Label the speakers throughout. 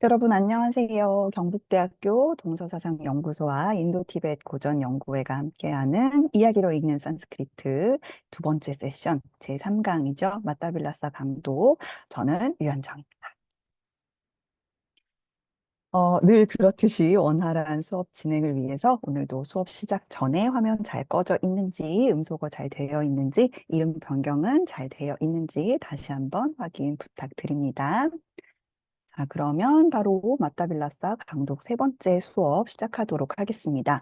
Speaker 1: 여러분 안녕하세요. 경북대학교 동서사상연구소와 인도티벳 고전연구회가 함께하는 이야기로 읽는 산스크리트 두 번째 세션 제3강이죠. 맞다빌라사 강도. 저는 유현정입니다. 늘 그렇듯이 원활한 수업 진행을 위해서 오늘도 수업 시작 전에 화면 잘 꺼져 있는지, 음소거 잘 되어 있는지, 이름 변경은 잘 되어 있는지 다시 한번 확인 부탁드립니다. 자, 그러면 바로 맞다빌라사 강독 세 번째 수업 시작하도록 하겠습니다.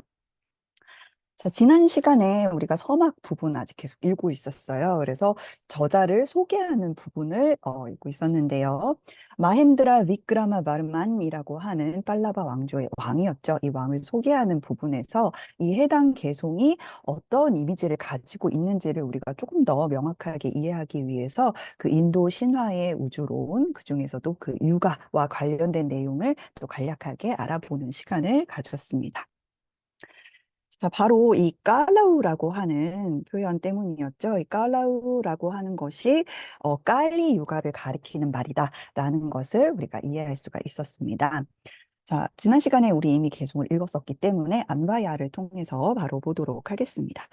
Speaker 1: 자, 지난 시간에 우리가 서막 부분 아직 계속 읽고 있었어요. 그래서 저자를 소개하는 부분을 읽고 있었는데요. 마헨드라 위크라마 바르만이라고 하는 팔라바 왕조의 왕이었죠. 이 왕을 소개하는 부분에서 이 해당 계송이 어떤 이미지를 가지고 있는지를 우리가 조금 더 명확하게 이해하기 위해서 그 인도 신화의 우주론, 그중에서도 그 육아와 관련된 내용을 또 간략하게 알아보는 시간을 가졌습니다. 자, 바로 이 깔라우라고 하는 표현 때문이었죠. 이 깔라우라고 하는 것이 깔리 육아를 가리키는 말이다라는 것을 우리가 이해할 수가 있었습니다. 자, 지난 시간에 우리 이미 계송을 읽었었기 때문에 안바야를 통해서 바로 보도록 하겠습니다.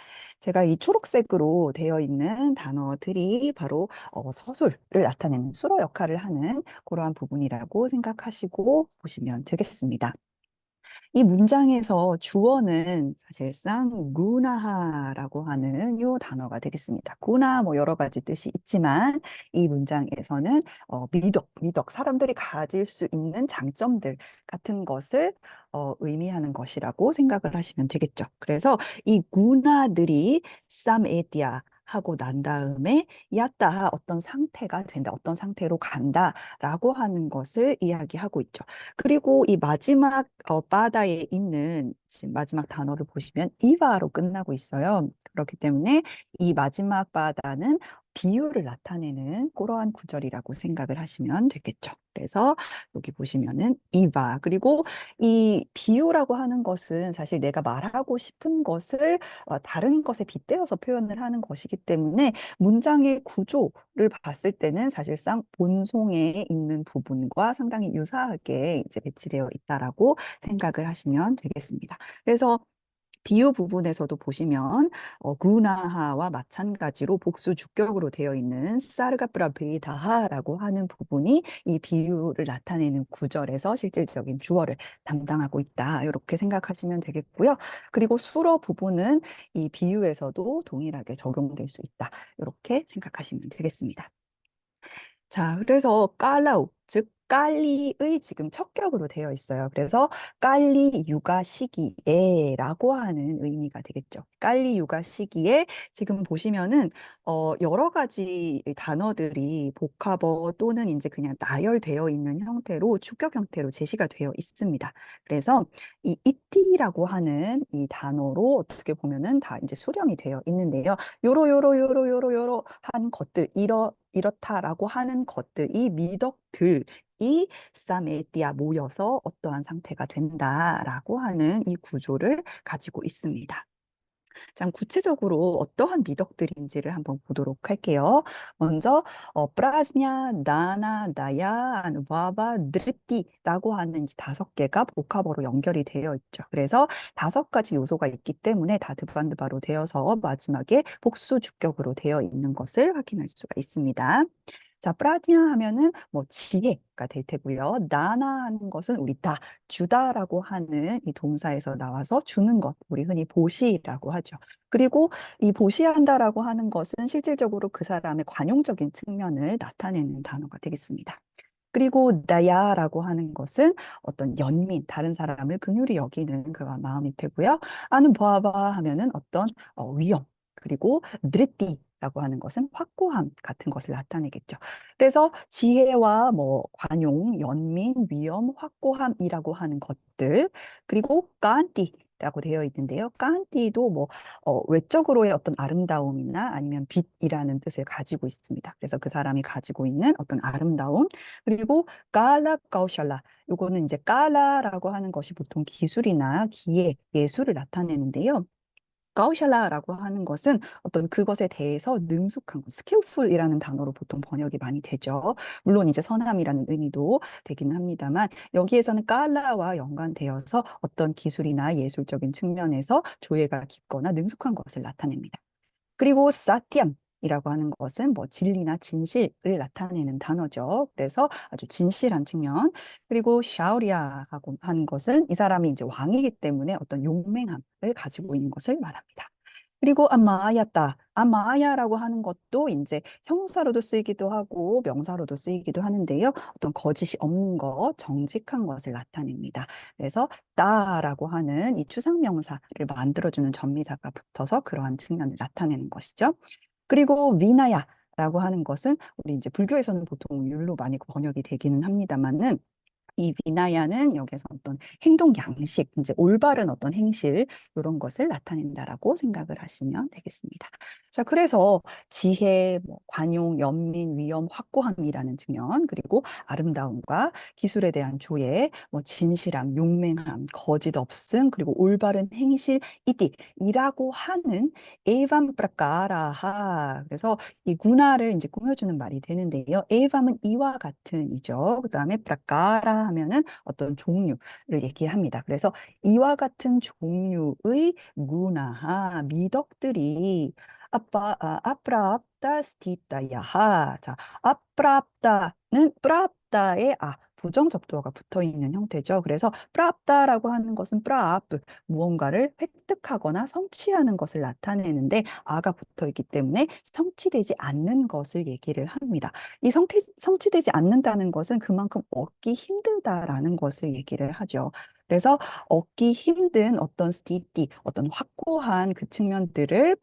Speaker 1: 제가 이 초록색으로 되어 있는 단어들이 바로 서술을 나타내는 수로 역할을 하는 그러한 부분이라고 생각하시고 보시면 되겠습니다. 이 문장에서 주어는 사실상 구나하라고 하는 요 단어가 되겠습니다. 구나 뭐 여러 가지 뜻이 있지만 이 문장에서는 미덕, 사람들이 가질 수 있는 장점들 같은 것을 의미하는 것이라고 생각을 하시면 되겠죠. 그래서 이 구나들이 쌈에디아 하고 난 다음에 야따하 어떤 상태가 된다, 어떤 상태로 간다라고 하는 것을 이야기하고 있죠. 그리고 이 마지막 바다에 있는 지금 마지막 단어를 보시면 이바로 끝나고 있어요. 그렇기 때문에 이 마지막 바다는 비유를 나타내는 그러한 구절이라고 생각을 하시면 되겠죠. 그래서 여기 보시면은 이바 그리고 이 비유라고 하는 것은 사실 내가 말하고 싶은 것을 다른 것에 빗대어서 표현을 하는 것이기 때문에 문장의 구조를 봤을 때는 사실상 본송에 있는 부분과 상당히 유사하게 이제 배치되어 있다라고 생각을 하시면 되겠습니다. 그래서 비유 부분에서도 보시면 구나하와 마찬가지로 복수 주격으로 되어 있는 사르가프라 베이다하라고 하는 부분이 이 비유를 나타내는 구절에서 실질적인 주어를 담당하고 있다. 이렇게 생각하시면 되겠고요. 그리고 수러 부분은 이 비유에서도 동일하게 적용될 수 있다. 이렇게 생각하시면 되겠습니다. 자, 그래서 깔라우, 즉 깔리의 지금 척격으로 되어 있어요. 그래서 깔리 육아 시기에라고 하는 의미가 되겠죠. 깔리 육아 시기에 지금 보시면은 여러 가지 단어들이 복합어 또는 이제 그냥 나열되어 있는 형태로 축격 형태로 제시가 되어 있습니다. 그래서 이 이띠라고 하는 이 단어로 어떻게 보면은 다 이제 수령이 되어 있는데요. 요로 한 것들 이렇다라고 하는 것들이 미덕들이 사메띠아 모여서 어떠한 상태가 된다라고 하는 이 구조를 가지고 있습니다. 자, 구체적으로 어떠한 미덕들인지를 한번 보도록 할게요. 먼저 프라즈냐, 나나, 나야, 와바, 드르띠라고 하는 이제 5개가 복합어로 연결이 되어 있죠. 그래서 5가지 요소가 있기 때문에 다 드반드바로 되어서 마지막에 복수 주격으로 되어 있는 것을 확인할 수가 있습니다. 자, 프라디아 하면은 뭐 지혜가 될 테고요. 나나 하는 것은 우리 다 주다라고 하는 이 동사에서 나와서 주는 것, 우리 흔히 보시라고 하죠. 그리고 이 보시한다라고 하는 것은 실질적으로 그 사람의 관용적인 측면을 나타내는 단어가 되겠습니다. 그리고 나야라고 하는 것은 어떤 연민, 다른 사람을 긍휼히 여기는 그런 마음이 되고요. 아는 보아바 하면은 어떤 위험, 그리고 느레띠라고 하는 것은 확고함 같은 것을 나타내겠죠. 그래서 지혜와 뭐 관용, 연민, 위험, 확고함이라고 하는 것들, 그리고 깐띠라고 되어 있는데요. 깐띠도 뭐 외적으로의 어떤 아름다움이나 아니면 빛이라는 뜻을 가지고 있습니다. 그래서 그 사람이 가지고 있는 어떤 아름다움, 그리고 깔라 까우샬라, 요거는 이제 깔라라고 하는 것이 보통 기술이나 기계, 예술을 나타내는데요. 가우샬라라고 하는 것은 어떤 그것에 대해서 능숙한 것, skillful이라는 단어로 보통 번역이 많이 되죠. 물론 이제 선함이라는 의미도 되기는 합니다만 여기에서는 깔라와 연관되어서 어떤 기술이나 예술적인 측면에서 조예가 깊거나 능숙한 것을 나타냅니다. 그리고 사티암이라고 하는 것은 뭐 진리나 진실을 나타내는 단어죠. 그래서 아주 진실한 측면. 그리고 샤오리아하고 하는 것은 이 사람이 이제 왕이기 때문에 어떤 용맹함을 가지고 있는 것을 말합니다. 그리고 아마야따, 아마야라고 하는 것도 이제 형사로도 쓰이기도 하고 명사로도 쓰이기도 하는데요. 어떤 거짓이 없는 것, 정직한 것을 나타냅니다. 그래서 따라고 하는 이 추상명사를 만들어주는 전미사가 붙어서 그러한 측면을 나타내는 것이죠. 그리고 위나야라고 하는 것은 우리 이제 불교에서는 보통 율로 많이 번역이 되기는 합니다만은 이 비나야는 여기서 어떤 행동 양식, 이제 올바른 어떤 행실, 이런 것을 나타낸다라고 생각을 하시면 되겠습니다. 자, 그래서 지혜, 뭐, 관용, 연민, 위엄, 확고함이라는 측면, 그리고 아름다움과 기술에 대한 조예, 뭐, 진실함, 용맹함, 거짓 없음, 그리고 올바른 행실, 이라고 하는 에반 프라카라하. 그래서 이 군화를 이제 꾸며주는 말이 되는데요. 에밤은 이와 같은이죠. 그 다음에 프라까라 하면은 어떤 종류를 얘기합니다. 그래서 이와 같은 종류의 문화, 미덕들이 아프라압다 스티다야하. 자, 아프라압다는 프라압다에 부정 접두어가 붙어 있는 형태죠. 그래서 프라압다라고 하는 것은 프라압, 무언가를 획득하거나 성취하는 것을 나타내는데 아가 붙어 있기 때문에 성취되지 않는 것을 얘기를 합니다. 이 성취되지 않는다는 것은 그만큼 얻기 힘들다라는 것을 얘기를 하죠. 그래서 얻기 힘든 어떤 스티티, 어떤 확고한 그 측면들을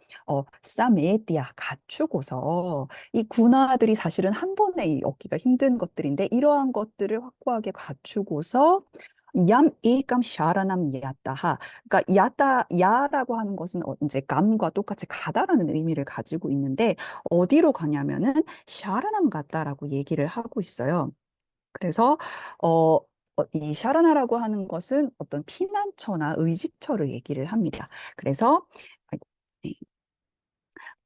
Speaker 1: 싸메디아 갖추고서 이 군화들이 사실은 한 번에 얻기가 힘든 것들인데 이러한 것들을 확고하게 갖추고서 얌 에이감 샤라남 야따하. 그러니까 야라고 하는 것은 이제 감과 똑같이 가다라는 의미를 가지고 있는데 어디로 가냐면은 샤라남 같다라고 얘기를 하고 있어요. 그래서 어, 이 샤라나라고 하는 것은 어떤 피난처나 의지처를 얘기를 합니다. 그래서 아이고, 네.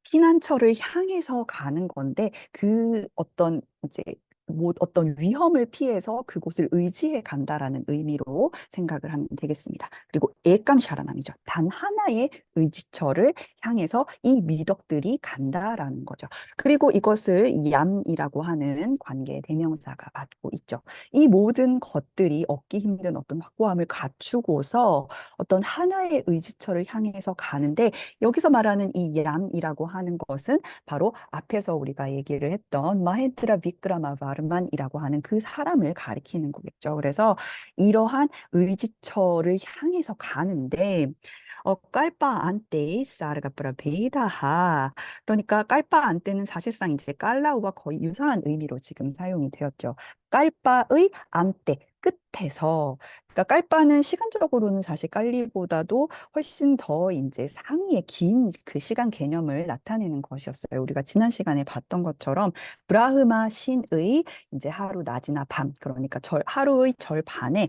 Speaker 1: 피난처를 향해서 가는 건데 그 어떤 이제 뭐 어떤 위험을 피해서 그곳을 의지해 간다라는 의미로 생각을 하면 되겠습니다. 그리고 에깜샤라남이죠. 단 하나의 의지처를 향해서 이 미덕들이 간다라는 거죠. 그리고 이것을 얌이라고 하는 관계 대명사가 받고 있죠. 이 모든 것들이 얻기 힘든 어떤 확고함을 갖추고서 어떤 하나의 의지처를 향해서 가는데 여기서 말하는 이 얌이라고 하는 것은 바로 앞에서 우리가 얘기를 했던 마헨드라 비크라마 바르만이라고 하는 그 사람을 가리키는 거겠죠. 그래서 이러한 의지처를 향해서 가는데 깔바 안떼 사르가프라 베이다하. 그러니까 깔바 안떼는 사실상 이제 깔라우와 거의 유사한 의미로 지금 사용이 되었죠. 깔바의 안떼 끝에서 그러니까 깔바는 시간적으로는 사실 깔리보다도 훨씬 더 이제 상위의 긴 그 시간 개념을 나타내는 것이었어요. 우리가 지난 시간에 봤던 것처럼 브라흐마 신의 이제 하루 낮이나 밤 그러니까 하루의 절반의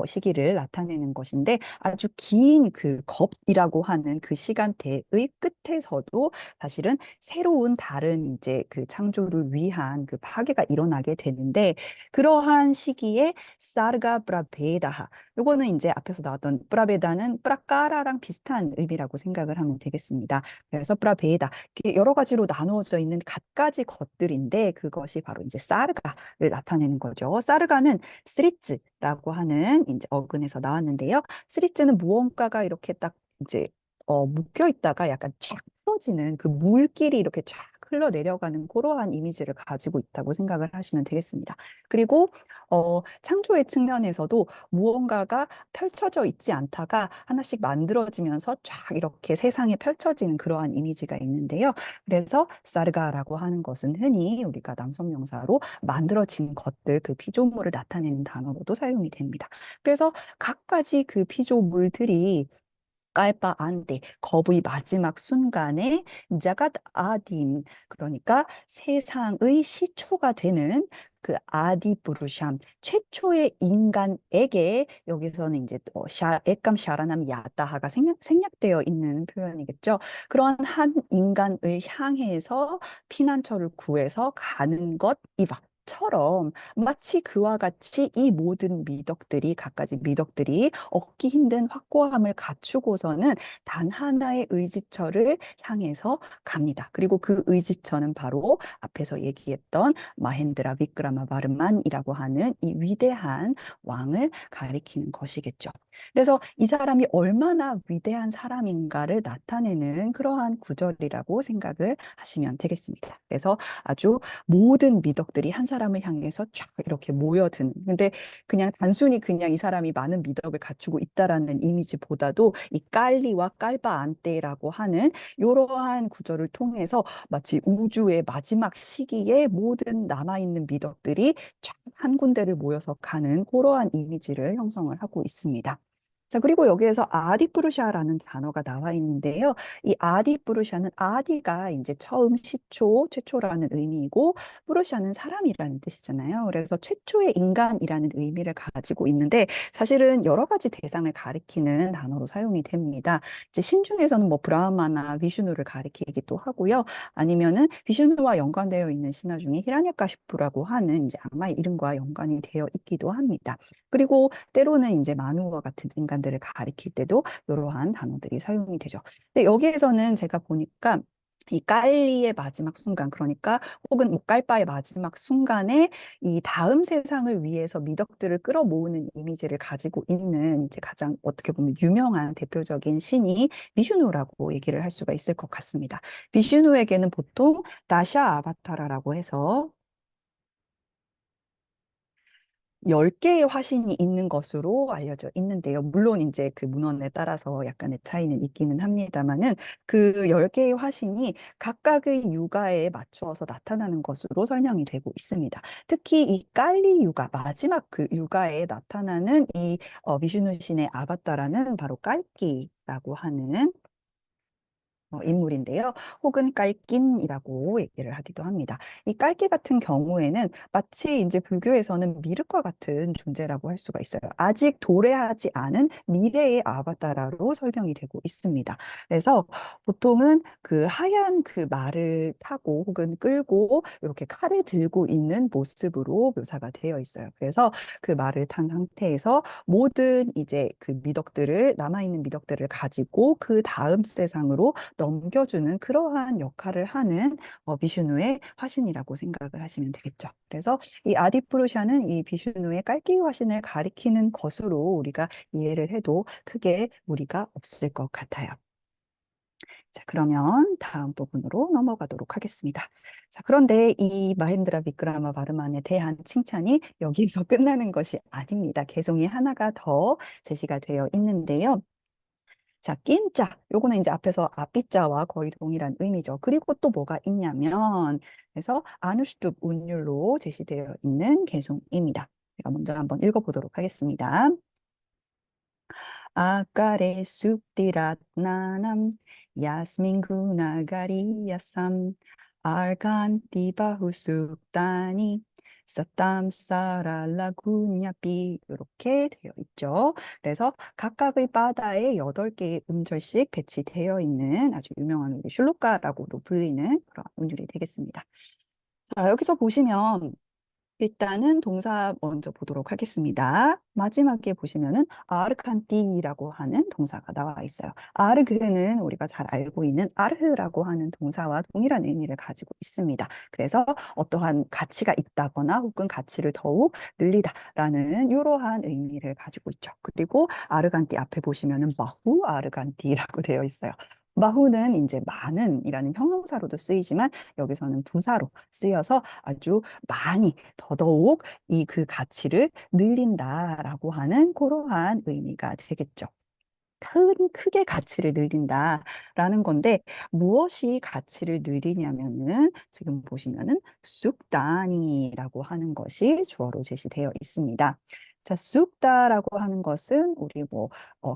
Speaker 1: 시기를 나타내는 것인데 아주 긴 그 겁이라고 하는 그 시간대의 끝에서도 사실은 새로운 다른 이제 그 창조를 위한 그 파괴가 일어나게 되는데 그러한 시기에 사르가 브라베다하 요거는 이제 앞에서 나왔던 브라베다는 브라까라랑 비슷한 의미라고 생각을 하면 되겠습니다. 그래서 브라베다 여러 가지로 나누어져 있는 갖가지 것들인데 그것이 바로 이제 사르가를 나타내는 거죠. 사르가는 스리츠라고 하는 이제 어근에서 나왔는데요. 스리츠는 무언가가 이렇게 딱 이제 묶여 있다가 약간 쫙 풀어지는 그 물길이 이렇게 쫙 흘러내려가는 그러한 이미지를 가지고 있다고 생각을 하시면 되겠습니다. 그리고 창조의 측면에서도 무언가가 펼쳐져 있지 않다가 하나씩 만들어지면서 쫙 이렇게 세상에 펼쳐지는 그러한 이미지가 있는데요. 그래서 사르가라고 하는 것은 흔히 우리가 남성명사로 만들어진 것들, 그 피조물을 나타내는 단어로도 사용이 됩니다. 그래서 각가지 그 피조물들이 깔바 안데 거부의 마지막 순간에 자갓 아딘 그러니까 세상의 시초가 되는 그 아디부르샴, 최초의 인간에게 여기서는 이제 또 액감 샤라남 야다하가 생략되어 있는 표현이겠죠. 그런 한 인간을 향해서 피난처를 구해서 가는 것, 이와 처럼 마치 그와 같이 이 모든 미덕들이 갖가지 미덕들이 얻기 힘든 확고함을 갖추고서는 단 하나의 의지처를 향해서 갑니다. 그리고 그 의지처는 바로 앞에서 얘기했던 마헨드라 비크라마 바르만이라고 하는 이 위대한 왕을 가리키는 것이겠죠. 그래서 이 사람이 얼마나 위대한 사람인가를 나타내는 그러한 구절이라고 생각을 하시면 되겠습니다. 그래서 아주 모든 미덕들이 한 사람을 향해서 쫙 이렇게 모여드는. 근데 그냥 단순히 그냥 이 사람이 많은 미덕을 갖추고 있다라는 이미지보다도 이 깔리와 깔바 안테라고 하는 이러한 구절을 통해서 마치 우주의 마지막 시기에 모든 남아있는 미덕들이 쫙 한 군데를 모여서 가는 그러한 이미지를 형성을 하고 있습니다. 자, 그리고 여기에서 아디푸르샤라는 단어가 나와 있는데요. 이 아디푸르샤는 아디가 이제 처음 시초, 최초라는 의미이고, 푸르샤는 사람이라는 뜻이잖아요. 그래서 최초의 인간이라는 의미를 가지고 있는데, 사실은 여러 가지 대상을 가리키는 단어로 사용이 됩니다. 이제 신중에서는 뭐 브라흐마나 비슈누를 가리키기도 하고요. 아니면은 비슈누와 연관되어 있는 신화 중에 히라냐카시푸라고 하는 이제 악마의 이름과 연관이 되어 있기도 합니다. 그리고 때로는 이제 마누와 같은 인간들을 가리킬 때도 이러한 단어들이 사용이 되죠. 근데 여기에서는 제가 보니까 이 깔리의 마지막 순간, 그러니까 혹은 뭐 깔바의 마지막 순간에 이 다음 세상을 위해서 미덕들을 끌어모으는 이미지를 가지고 있는 이제 가장 어떻게 보면 유명한 대표적인 신이 비슈누라고 얘기를 할 수가 있을 것 같습니다. 비슈누에게는 보통 다샤 아바타라라고 해서 10개의 화신이 있는 것으로 알려져 있는데요. 물론 이제 그 문헌에 따라서 약간의 차이는 있기는 합니다만은 그 10개의 화신이 각각의 육아에 맞추어서 나타나는 것으로 설명이 되고 있습니다. 특히 이 깔리 육아, 마지막 그 육아에 나타나는 이 비슈누 신의 아바타라는 바로 깔기라고 하는 인물인데요. 혹은 깔낀이라고 얘기를 하기도 합니다. 이 깔기 같은 경우에는 마치 이제 불교에서는 미륵과 같은 존재라고 할 수가 있어요. 아직 도래하지 않은 미래의 아바타라로 설명이 되고 있습니다. 그래서 보통은 그 하얀 그 말을 타고 혹은 끌고 이렇게 칼을 들고 있는 모습으로 묘사가 되어 있어요. 그래서 그 말을 탄 상태에서 모든 이제 그 미덕들을 남아있는 미덕들을 가지고 그 다음 세상으로 넘겨주는 그러한 역할을 하는 비슈누의 화신이라고 생각을 하시면 되겠죠. 그래서 이 아디푸루샤는 이 비슈누의 깔기 화신을 가리키는 것으로 우리가 이해를 해도 크게 무리가 없을 것 같아요. 자, 그러면 다음 부분으로 넘어가도록 하겠습니다. 자, 그런데 이 마헨드라 비크라마 바르만에 대한 칭찬이 여기서 끝나는 것이 아닙니다. 개송이 하나가 더 제시가 되어 있는데요. 자, 낀자. 요거는 이제 앞에서 앞비자와 거의 동일한 의미죠. 그리고 또 뭐가 있냐면, 그래서 아누슈투 운율로 제시되어 있는 개송입니다. 제가 먼저 한번 읽어보도록 하겠습니다. 아까레 숲디랏나남 야스민 구나가리야삼 알간 디바후 숲다니 사탐 사랄라구냐비 이렇게 되어 있죠. 그래서 각각의 바다에 8개의 음절씩 배치되어 있는 아주 유명한 우리 슐루카라고도 불리는 그런 운율이 되겠습니다. 자, 여기서 보시면 일단은 동사 먼저 보도록 하겠습니다. 마지막에 보시면은 아르칸티라고 하는 동사가 나와 있어요. 아르그는 우리가 잘 알고 있는 아르흐라고 하는 동사와 동일한 의미를 가지고 있습니다. 그래서 어떠한 가치가 있다거나 혹은 가치를 더욱 늘리다라는 이러한 의미를 가지고 있죠. 그리고 아르간티 앞에 보시면은 마후 아르간티라고 되어 있어요. 마후는 이제 많은이라는 형용사로도 쓰이지만 여기서는 부사로 쓰여서 아주 많이 더더욱 이 그 가치를 늘린다라고 하는 그러한 의미가 되겠죠. 크게 가치를 늘린다라는 건데 무엇이 가치를 늘리냐면은 지금 보시면은 쑥다니라고 하는 것이 주어로 제시되어 있습니다. 자, 쑥다라고 하는 것은 우리 뭐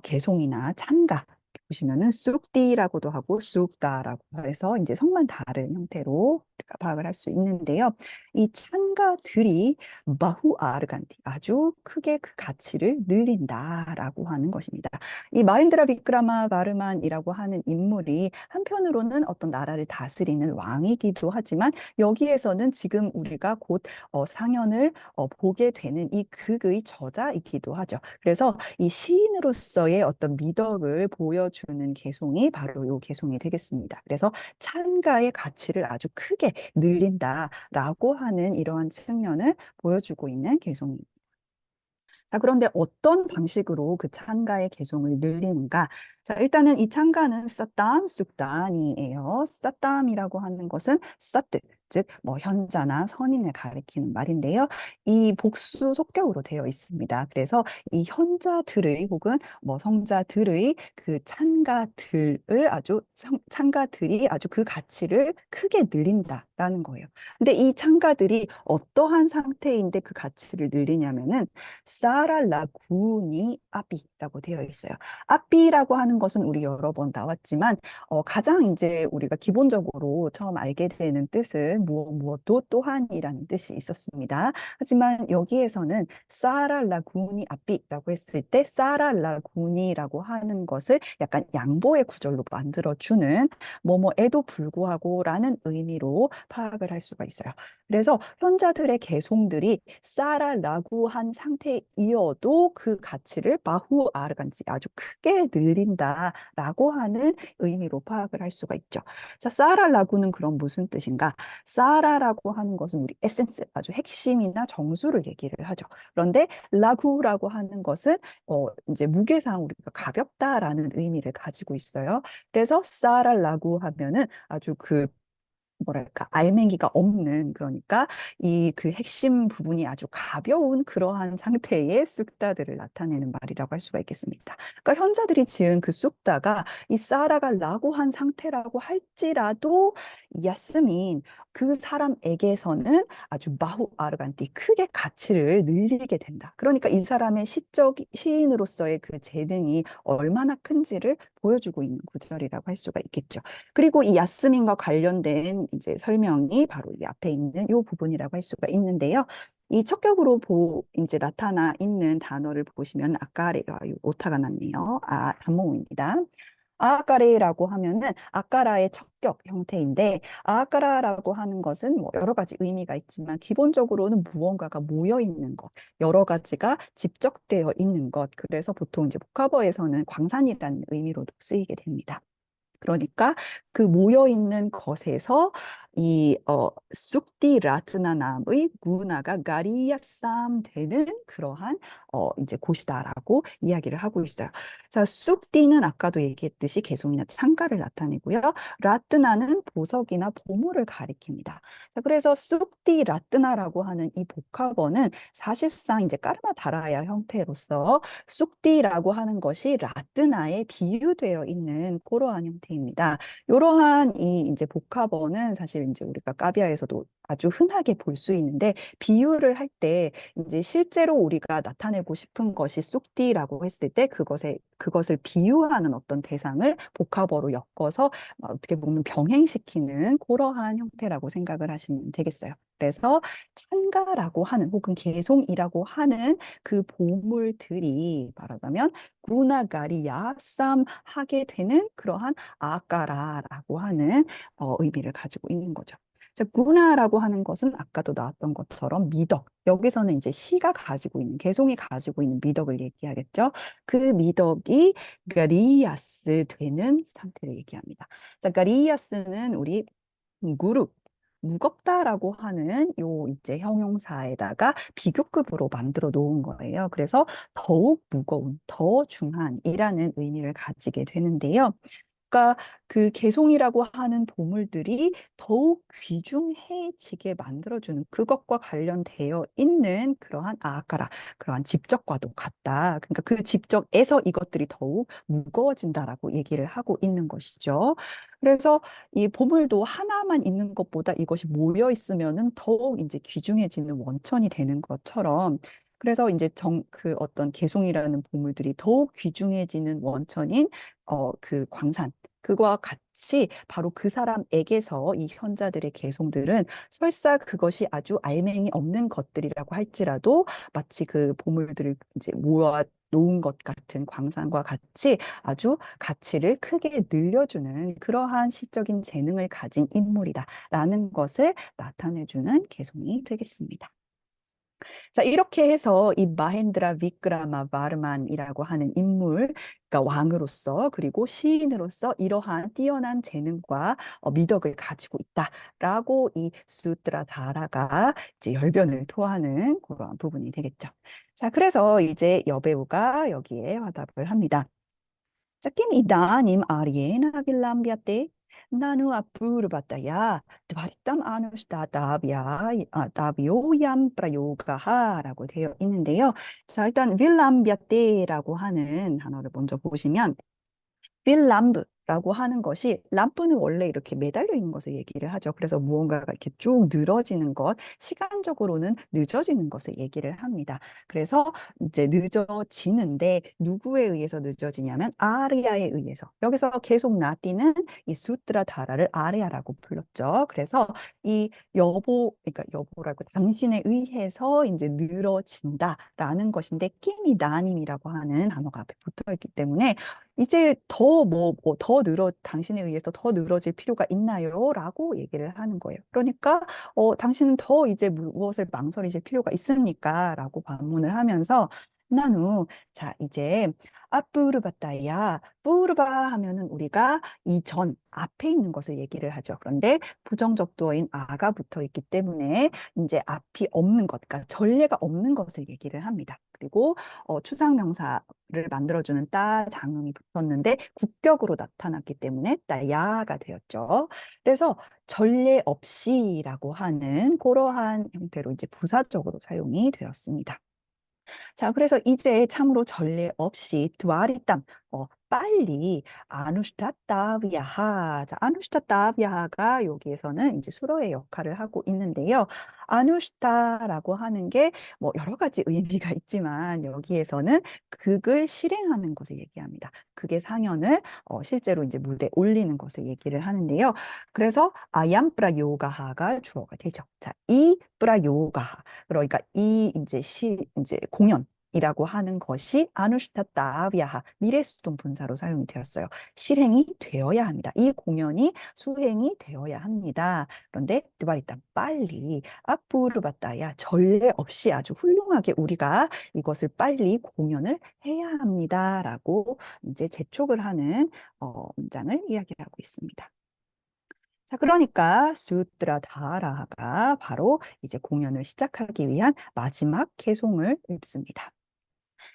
Speaker 1: 개송이나 찬가 보시면은 쑥디라고도 하고 쑥다라고 해서 이제 성만 다른 형태로 우리가 파악을 할 수 있는데요. 이 찬가들이 바후 아르간디 아주 크게 그 가치를 늘린다라고 하는 것입니다. 이 마힌드라 비크라마 바르만이라고 하는 인물이 한편으로는 어떤 나라를 다스리는 왕이기도 하지만 여기에서는 지금 우리가 곧 상연을 보게 되는 이 극의 저자이기도 하죠. 그래서 이 시인으로서의 어떤 미덕을 보여주는 개송이 바로 이 개송이 되겠습니다. 그래서 찬가의 가치를 아주 크게 늘린다라고 하는 이러한 측면을 보여주고 있는 개송입니다. 자, 그런데 어떤 방식으로 그 찬가의 개송을 늘리는가? 자, 일단은 이 찬가는 싸땀, 쑥단이에요. 싸땀이라고 하는 것은 싸뜨, 즉, 뭐, 현자나 선인을 가리키는 말인데요. 이 복수 속격으로 되어 있습니다. 그래서 이 현자들의 혹은 뭐 성자들의 그 찬가들을 찬가들이 아주 그 가치를 크게 늘린다라는 거예요. 근데 이 찬가들이 어떠한 상태인데 그 가치를 늘리냐면은 사랄라구니 아비라고 되어 있어요. 아비라고 하는 것은 우리 여러 번 나왔지만 가장 이제 우리가 기본적으로 처음 알게 되는 뜻은 무엇도 또한이라는 뜻이 있었습니다. 하지만 여기에서는 사랄라구니 아비라고 했을 때 사랄라구니라고 하는 것을 약간 양보의 구절로 만들어주는 뭐뭐에도 불구하고라는 의미로 파악을 할 수가 있어요. 그래서 현자들의 개송들이 싸라라고 한 상태이어도 그 가치를 바후 아르간지 아주 크게 늘린다라고 하는 의미로 파악을 할 수가 있죠. 자, 싸라라고는 그럼 무슨 뜻인가? 싸라라고 하는 것은 우리 에센스, 아주 핵심이나 정수를 얘기를 하죠. 그런데 라구라고 하는 것은 이제 무게상 우리가 가볍다라는 의미를 가지고 있어요. 그래서 싸라라고 하면은 아주 그 뭐랄까, 알맹이가 없는, 그러니까 이 그 핵심 부분이 아주 가벼운 그러한 상태의 쑥다들을 나타내는 말이라고 할 수가 있겠습니다. 그러니까 현자들이 지은 그 쑥다가 이 사라가 라고 한 상태라고 할지라도 야스민, 그 사람에게서는 아주 마후 아르간티 크게 가치를 늘리게 된다. 그러니까 이 사람의 시적 시인으로서의 그 재능이 얼마나 큰지를 보여주고 있는 구절이라고 할 수가 있겠죠. 그리고 이 야스민과 관련된 이제 설명이 바로 이 앞에 있는 이 부분이라고 할 수가 있는데요. 이 척격으로 이제 나타나 있는 단어를 보시면 아까레가 오타가 났네요. 단모음입니다. 아까레라고 하면은 아까라의 척격 형태인데 아까라라고 하는 것은 뭐 여러 가지 의미가 있지만 기본적으로는 무언가가 모여 있는 것, 여러 가지가 집적되어 있는 것. 그래서 보통 이제 복합어에서는 광산이라는 의미로도 쓰이게 됩니다. 그러니까 그 모여 있는 것에서 이 쑥디 라트나남의 문화가 가리야쌈 되는 그러한 이제 곳이다라고 이야기를 하고 있어요. 자, 쑥디는 아까도 얘기했듯이 개송이나 창가를 나타내고요. 라트나는 보석이나 보물을 가리킵니다. 자, 그래서 쑥디 라트나라고 하는 이 복합어는 사실상 이제 까르마 다라야 형태로서 쑥디라고 하는 것이 라뜨나에 비유되어 있는 그러한 형태입니다. 이러한 이 이제 복합어는 사실 이제 우리가 까비아에서도 아주 흔하게 볼 수 있는데 비유를 할 때 이제 실제로 우리가 나타내고 싶은 것이 쑥디라고 했을 때 그것을 비유하는 어떤 대상을 복합어로 엮어서 어떻게 보면 병행시키는 그러한 형태라고 생각을 하시면 되겠어요. 그래서 찬가라고 하는 혹은 개송이라고 하는 그 보물들이 말하자면 구나가리야 쌈 하게 되는 그러한 아까라라고 하는 의미를 가지고 있는 거죠. 자, 구나라고 하는 것은 아까도 나왔던 것처럼 미덕. 여기서는 이제 시가 가지고 있는, 개송이 가지고 있는 미덕을 얘기하겠죠. 그 미덕이 가리야스 되는 상태를 얘기합니다. 자, 가리야스는 우리 무릎, 무겁다라고 하는 요 이제 형용사에다가 비교급으로 만들어 놓은 거예요. 그래서 더욱 무거운, 더 중한이라는 의미를 가지게 되는데요. 그러니까 그 개송이라고 하는 보물들이 더욱 귀중해지게 만들어주는 그것과 관련되어 있는 그러한 아까라 그러한 집적과도 같다. 그러니까 그 집적에서 이것들이 더욱 무거워진다라고 얘기를 하고 있는 것이죠. 그래서 이 보물도 하나만 있는 것보다 이것이 모여 있으면은 더욱 이제 귀중해지는 원천이 되는 것처럼 그래서 이제 그 어떤 개송이라는 보물들이 더욱 귀중해지는 원천인 그 광산, 그거와 같이 바로 그 사람에게서 이 현자들의 개송들은 설사 그것이 아주 알맹이 없는 것들이라고 할지라도 마치 그 보물들을 이제 모아 놓은 것 같은 광산과 같이 아주 가치를 크게 늘려주는 그러한 시적인 재능을 가진 인물이다라는 것을 나타내주는 개송이 되겠습니다. 자, 이렇게 해서 이 마헨드라 비크라마 바르만이라고 하는 인물, 그러니까 왕으로서 그리고 시인으로서 이러한 뛰어난 재능과 미덕을 가지고 있다라고 이 수트라다라가 이제 열변을 토하는 그런 부분이 되겠죠. 자, 그래서 이제 여배우가 여기에 화답을 합니다. Sakin idanim Ariena villambiate nanu apurvataya dvarittam davioyam prayoga하라고 되어 있는데요. 자, 일단 villambiate라고 하는 단어를 먼저 보시면 빌람브라고 하는 것이 람프는 원래 이렇게 매달려 있는 것을 얘기를 하죠. 그래서 무언가가 이렇게 쭉 늘어지는 것, 시간적으로는 늦어지는 것을 얘기를 합니다. 그래서 이제 늦어지는데 누구에 의해서 늦어지냐면 아리아에 의해서. 여기서 계속 나띠는 이 수트라 다라를 아리아라고 불렀죠. 그래서 이 그러니까 여보라고 당신에 의해서 이제 늘어진다라는 것인데 끼니 나님이라고 하는 단어가 앞에 붙어 있기 때문에 이제 더 당신에 의해서 더 늘어질 필요가 있나요? 라고 얘기를 하는 거예요. 그러니까, 당신은 더 이제 무엇을 망설이실 필요가 있습니까? 라고 반문을 하면서, 나누, 자, 이제, 뿌르바따야, 뿌르바 하면은 우리가 이전, 앞에 있는 것을 얘기를 하죠. 그런데 부정적도어인 아가 붙어 있기 때문에 이제 앞이 없는 것, 그러니까 전례가 없는 것을 얘기를 합니다. 그리고 추상명사를 만들어주는 따 장음이 붙었는데 국격으로 나타났기 때문에 따야가 되었죠. 그래서 전례 없이라고 하는 그러한 형태로 이제 부사적으로 사용이 되었습니다. 자, 그래서 이제 참으로 전례 없이 두아리땀, 빨리 아누슈타타비아하. 자, 아누슈타타비아하가 여기에서는 이제 수로의 역할을 하고 있는데요. 아누슈타라고 하는 게 뭐 여러 가지 의미가 있지만 여기에서는 극을 실행하는 것을 얘기합니다. 극의 상연을 실제로 이제 무대에 올리는 것을 얘기를 하는데요. 그래서 아얌프라 요가하가 주어가 되죠. 자, 이 프라 요가하. 그러니까 이 이제 공연 이라고 하는 것이 아누슈타타비아하 미래수동 분사로 사용이 되었어요. 실행이 되어야 합니다. 이 공연이 수행이 되어야 합니다. 그런데 드바리땅 빨리 앞부르바따야 전례 없이 아주 훌륭하게 우리가 이것을 빨리 공연을 해야 합니다라고 이제 재촉을 하는 문장을 이야기하고 있습니다. 자, 그러니까 수트라다라가 바로 이제 공연을 시작하기 위한 마지막 개송을 읽습니다.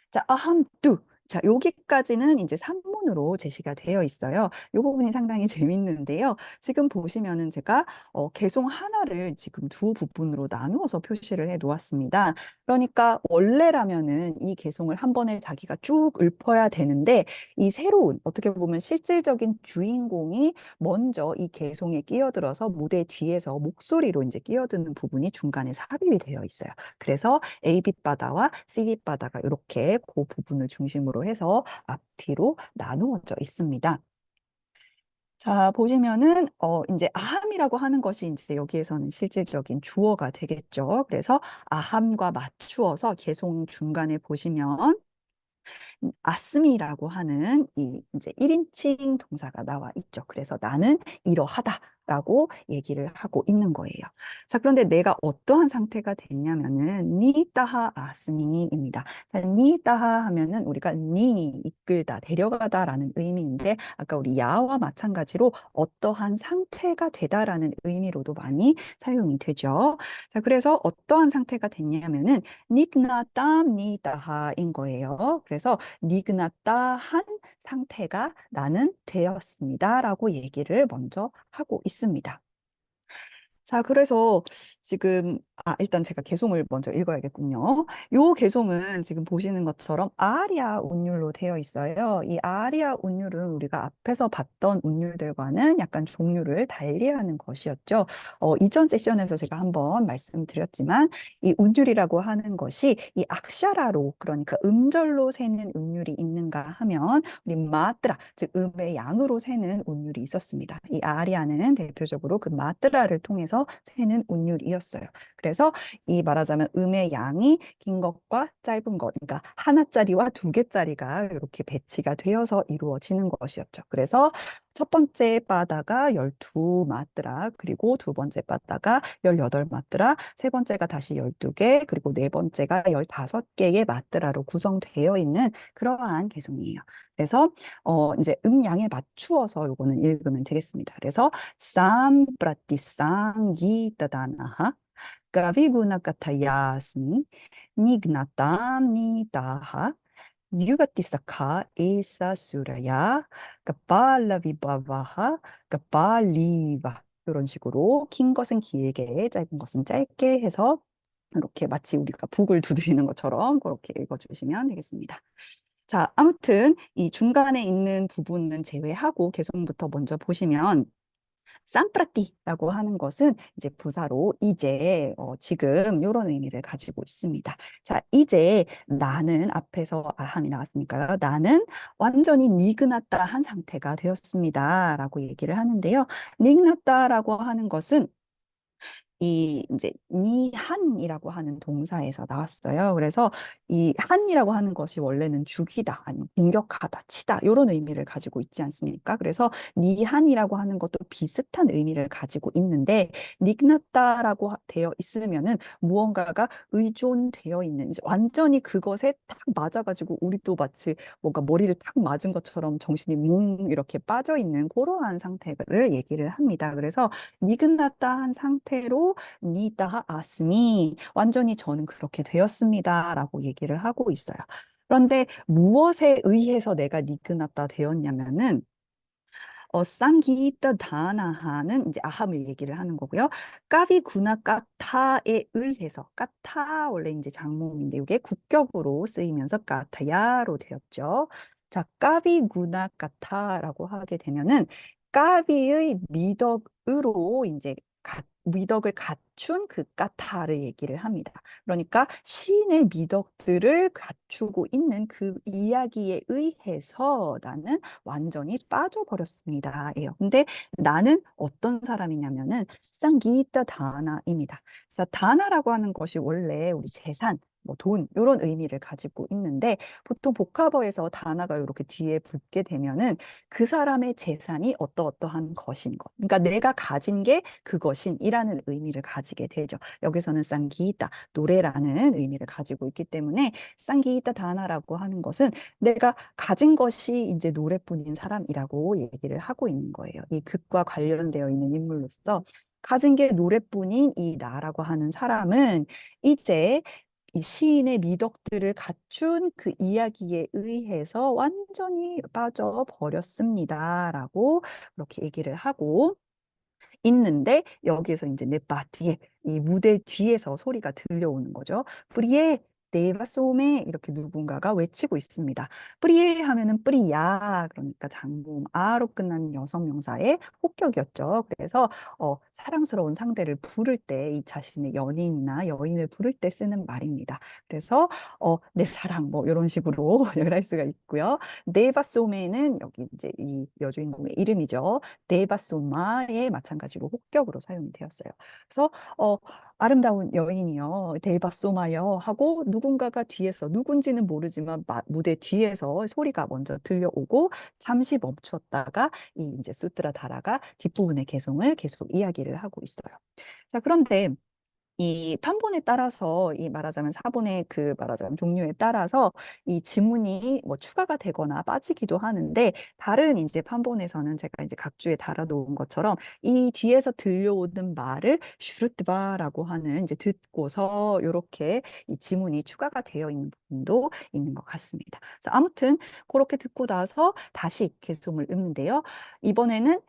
Speaker 1: 자, 아함뚜. 자, 여기까지는 이제 산문으로 제시가 되어 있어요. 이 부분이 상당히 재밌는데요. 지금 보시면은 제가 개송 하나를 지금 두 부분으로 나누어서 표시를 해 놓았습니다. 그러니까 원래라면은 이 개송을 한 번에 자기가 쭉 읊어야 되는데 이 새로운 어떻게 보면 실질적인 주인공이 먼저 이 개송에 끼어들어서 무대 뒤에서 목소리로 이제 끼어드는 부분이 중간에 삽입이 되어 있어요. 그래서 A빗바다와 C빗바다가 이렇게 그 부분을 중심으로 해서 앞뒤로 나누어져 있습니다. 자, 보시면은, 이제 아함이라고 하는 것이 이제 여기에서는 실질적인 주어가 되겠죠. 그래서 아함과 맞추어서 개송 중간에 보시면 아스미라고 하는 이 이제 1인칭 동사가 나와 있죠. 그래서 나는 이러하다라고 얘기를 하고 있는 거예요. 자, 그런데 내가 어떠한 상태가 됐냐면은 니따하 아스미입니다. 자, 니따하 하면은 우리가 니 이끌다, 데려가다라는 의미인데 아까 우리 야와 마찬가지로 어떠한 상태가 되다라는 의미로도 많이 사용이 되죠. 자, 그래서 어떠한 상태가 됐냐면은 닉나땀 니따하인 거예요. 그래서 니그나따한 상태가 나는 되었습니다라고 얘기를 먼저 하고 있습니다. 자, 그래서 지금, 일단 제가 개송을 먼저 읽어야겠군요. 요 개송은 지금 보시는 것처럼 아리아 운율로 되어 있어요. 이 아리아 운율은 우리가 앞에서 봤던 운율들과는 약간 종류를 달리하는 것이었죠. 이전 세션에서 제가 한번 말씀드렸지만, 이 운율이라고 하는 것이 이 악샤라로, 그러니까 음절로 세는 운율이 있는가 하면, 우리 마트라, 즉 음의 양으로 세는 운율이 있었습니다. 이 아리아는 대표적으로 그 마트라를 통해서 세는 운율이었어요. 그래서 이 말하자면 음의 양이 긴 것과 짧은 것, 그러니까 하나짜리와 두 개짜리가 이렇게 배치가 되어서 이루어지는 것이었죠. 그래서 첫 번째 바다가 12마트라, 그리고 두 번째 바다가 18마트라, 세 번째가 다시 12개, 그리고 네 번째가 15개의 마트라로 구성되어 있는 그러한 개송이에요. 그래서 이제 음양에 맞추어서 요거는 읽으면 되겠습니다. 그래서 sampratisanggitadanaha kavigunakatayasmi nignatamnitaha yugatisakha esa suraya kapala vibhavaha kapaliva 이런 식으로 긴 것은 길게 짧은 것은 짧게 해서 이렇게 마치 우리가 북을 두드리는 것처럼 그렇게 읽어주시면 되겠습니다. 자, 아무튼 이 중간에 있는 부분은 제외하고 개성부터 먼저 보시면 쌈프라띠라고 하는 것은 이제 부사로 이제 지금 이런 의미를 가지고 있습니다. 자, 이제 나는 앞에서 아함이 나왔으니까요. 나는 완전히 니그나따한 상태가 되었습니다라고 얘기를 하는데요. 니그나따라고 하는 것은 이 이제 니한이라고 하는 동사에서 나왔어요. 그래서 이 한이라고 하는 것이 원래는 죽이다, 아니면 공격하다, 치다 이런 의미를 가지고 있지 않습니까? 그래서 니한이라고 하는 것도 비슷한 의미를 가지고 있는데 닉났다라고 되어 있으면은 무언가가 의존되어 있는 이제 완전히 그것에 딱 맞아가지고 우리도 마치 뭔가 머리를 탁 맞은 것처럼 정신이 뭉 이렇게 빠져 있는 그러한 상태를 얘기를 합니다. 그래서 니긋났다한 상태로 니다하 아스미 완전히 저는 그렇게 되었습니다라고 얘기를 하고 있어요. 그런데 무엇에 의해서 내가 니긋났다 되었냐면은 쌍기이따 다나하는 이제 아함을 얘기를 하는 거고요. 까비구나 까타에 의해서 까타 원래 이제 장모음인데 이게 국격으로 쓰이면서 까타야로 되었죠. 자, 까비구나 까타라고 하게 되면은 까비의 미덕으로 이제 미덕을 갖춘 그 까타를 얘기를 합니다. 그러니까 시인의 미덕들을 갖추고 있는 그 이야기에 의해서 나는 완전히 빠져버렸습니다. 예요. 근데 나는 어떤 사람이냐면은 쌍기이따 다나입니다. 그래서 다나라고 하는 것이 원래 우리 재산, 뭐 돈, 이런 의미를 가지고 있는데 보통 복합어에서 다나가 이렇게 뒤에 붙게 되면은 그 사람의 재산이 어떠어떠한 것인 것. 그러니까 내가 가진 게 그것인이라는 의미를 가지게 되죠. 여기서는 쌍기이따, 노래라는 의미를 가지고 있기 때문에 쌍기이따 다나라고 하는 것은 내가 가진 것이 이제 노래뿐인 사람이라고 얘기를 하고 있는 거예요. 이 극과 관련되어 있는 인물로서 가진 게 노래뿐인 이 나라고 하는 사람은 이제 이 시인의 미덕들을 갖춘 그 이야기에 의해서 완전히 빠져버렸습니다라고 그렇게 얘기를 하고 있는데 여기에서 이제 넷바 뒤에 이 무대 뒤에서 소리가 들려오는 거죠. 프리에 네바 소메 이렇게 누군가가 외치고 있습니다. 프리에 하면은 프리야 그러니까 장모음 아로 끝나는 여성 명사의 폭격이었죠. 그래서 사랑스러운 상대를 부를 때 이 자신의 연인이나 여인을 부를 때 쓰는 말입니다. 그래서 내 사랑 뭐 이런 식으로 연결 할 수가 있고요. 네바 소메는 여기 이제 이 여주인공의 이름이죠. 네바소마에 마찬가지로 혹격으로 사용이 되었어요. 그래서 아름다운 여인이요, 데바소마여 하고 누군가가 뒤에서 누군지는 모르지만 무대 뒤에서 소리가 먼저 들려오고 잠시 멈추었다가 이 이제 수트라 다라가 뒷부분의 개성을 계속 이야기를 하고 있어요. 자, 그런데 이 판본에 따라서 이 말하자면 사본의 그 말하자면 종류에 따라서 이 지문이 뭐 추가가 되거나 빠지기도 하는데 다른 이제 판본에서는 제가 이제 각주에 달아놓은 것처럼 이 뒤에서 들려오는 말을 슈르트바라고 하는 이제 듣고서 이렇게 이 지문이 추가가 되어 있는 부분도 있는 것 같습니다. 그래서 아무튼 그렇게 듣고 나서 다시 개송을 읊는데요. 이번에는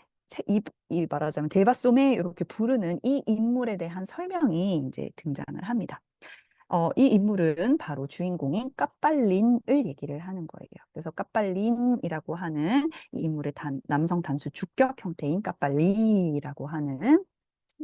Speaker 1: 이 말하자면 데바소메 이렇게 부르는 이 인물에 대한 설명이 이제 등장을 합니다. 이 인물은 바로 주인공인 까빨린을 얘기를 하는 거예요. 그래서 까빨린이라고 하는 이 인물의 남성 단수 주격 형태인 까빨리라고 하는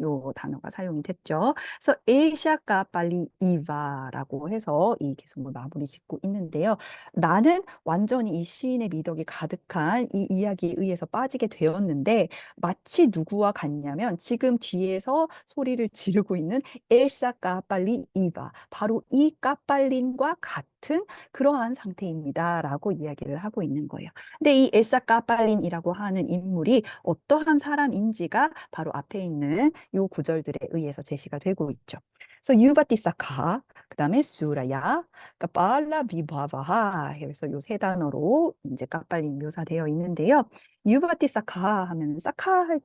Speaker 1: 요 단어가 사용이 됐죠. 그래서 에샤가 빨리 이바라고 해서 이 개성을 마무리 짓고 있는데요. 나는 완전히 이 시인의 미덕이 가득한 이 이야기에 의해서 빠지게 되었는데 마치 누구와 같냐면 지금 뒤에서 소리를 지르고 있는 엘사 까빨리 이바 바로 이 까빨린과 같은 그러한 상태입니다라고 이야기를 하고 있는 거예요. 근데 이 엘사 까빨린이라고 하는 인물이 어떠한 사람인지가 바로 앞에 있는 요 구절들에 의해서 제시가 되고 있죠. 그래서 유바티사카, 그다음에 수라야, 까빨라 비바바하. 그래서 요 세 단어로 이제 까빨리 묘사되어 있는데요. 유바티사카 하면 사카 할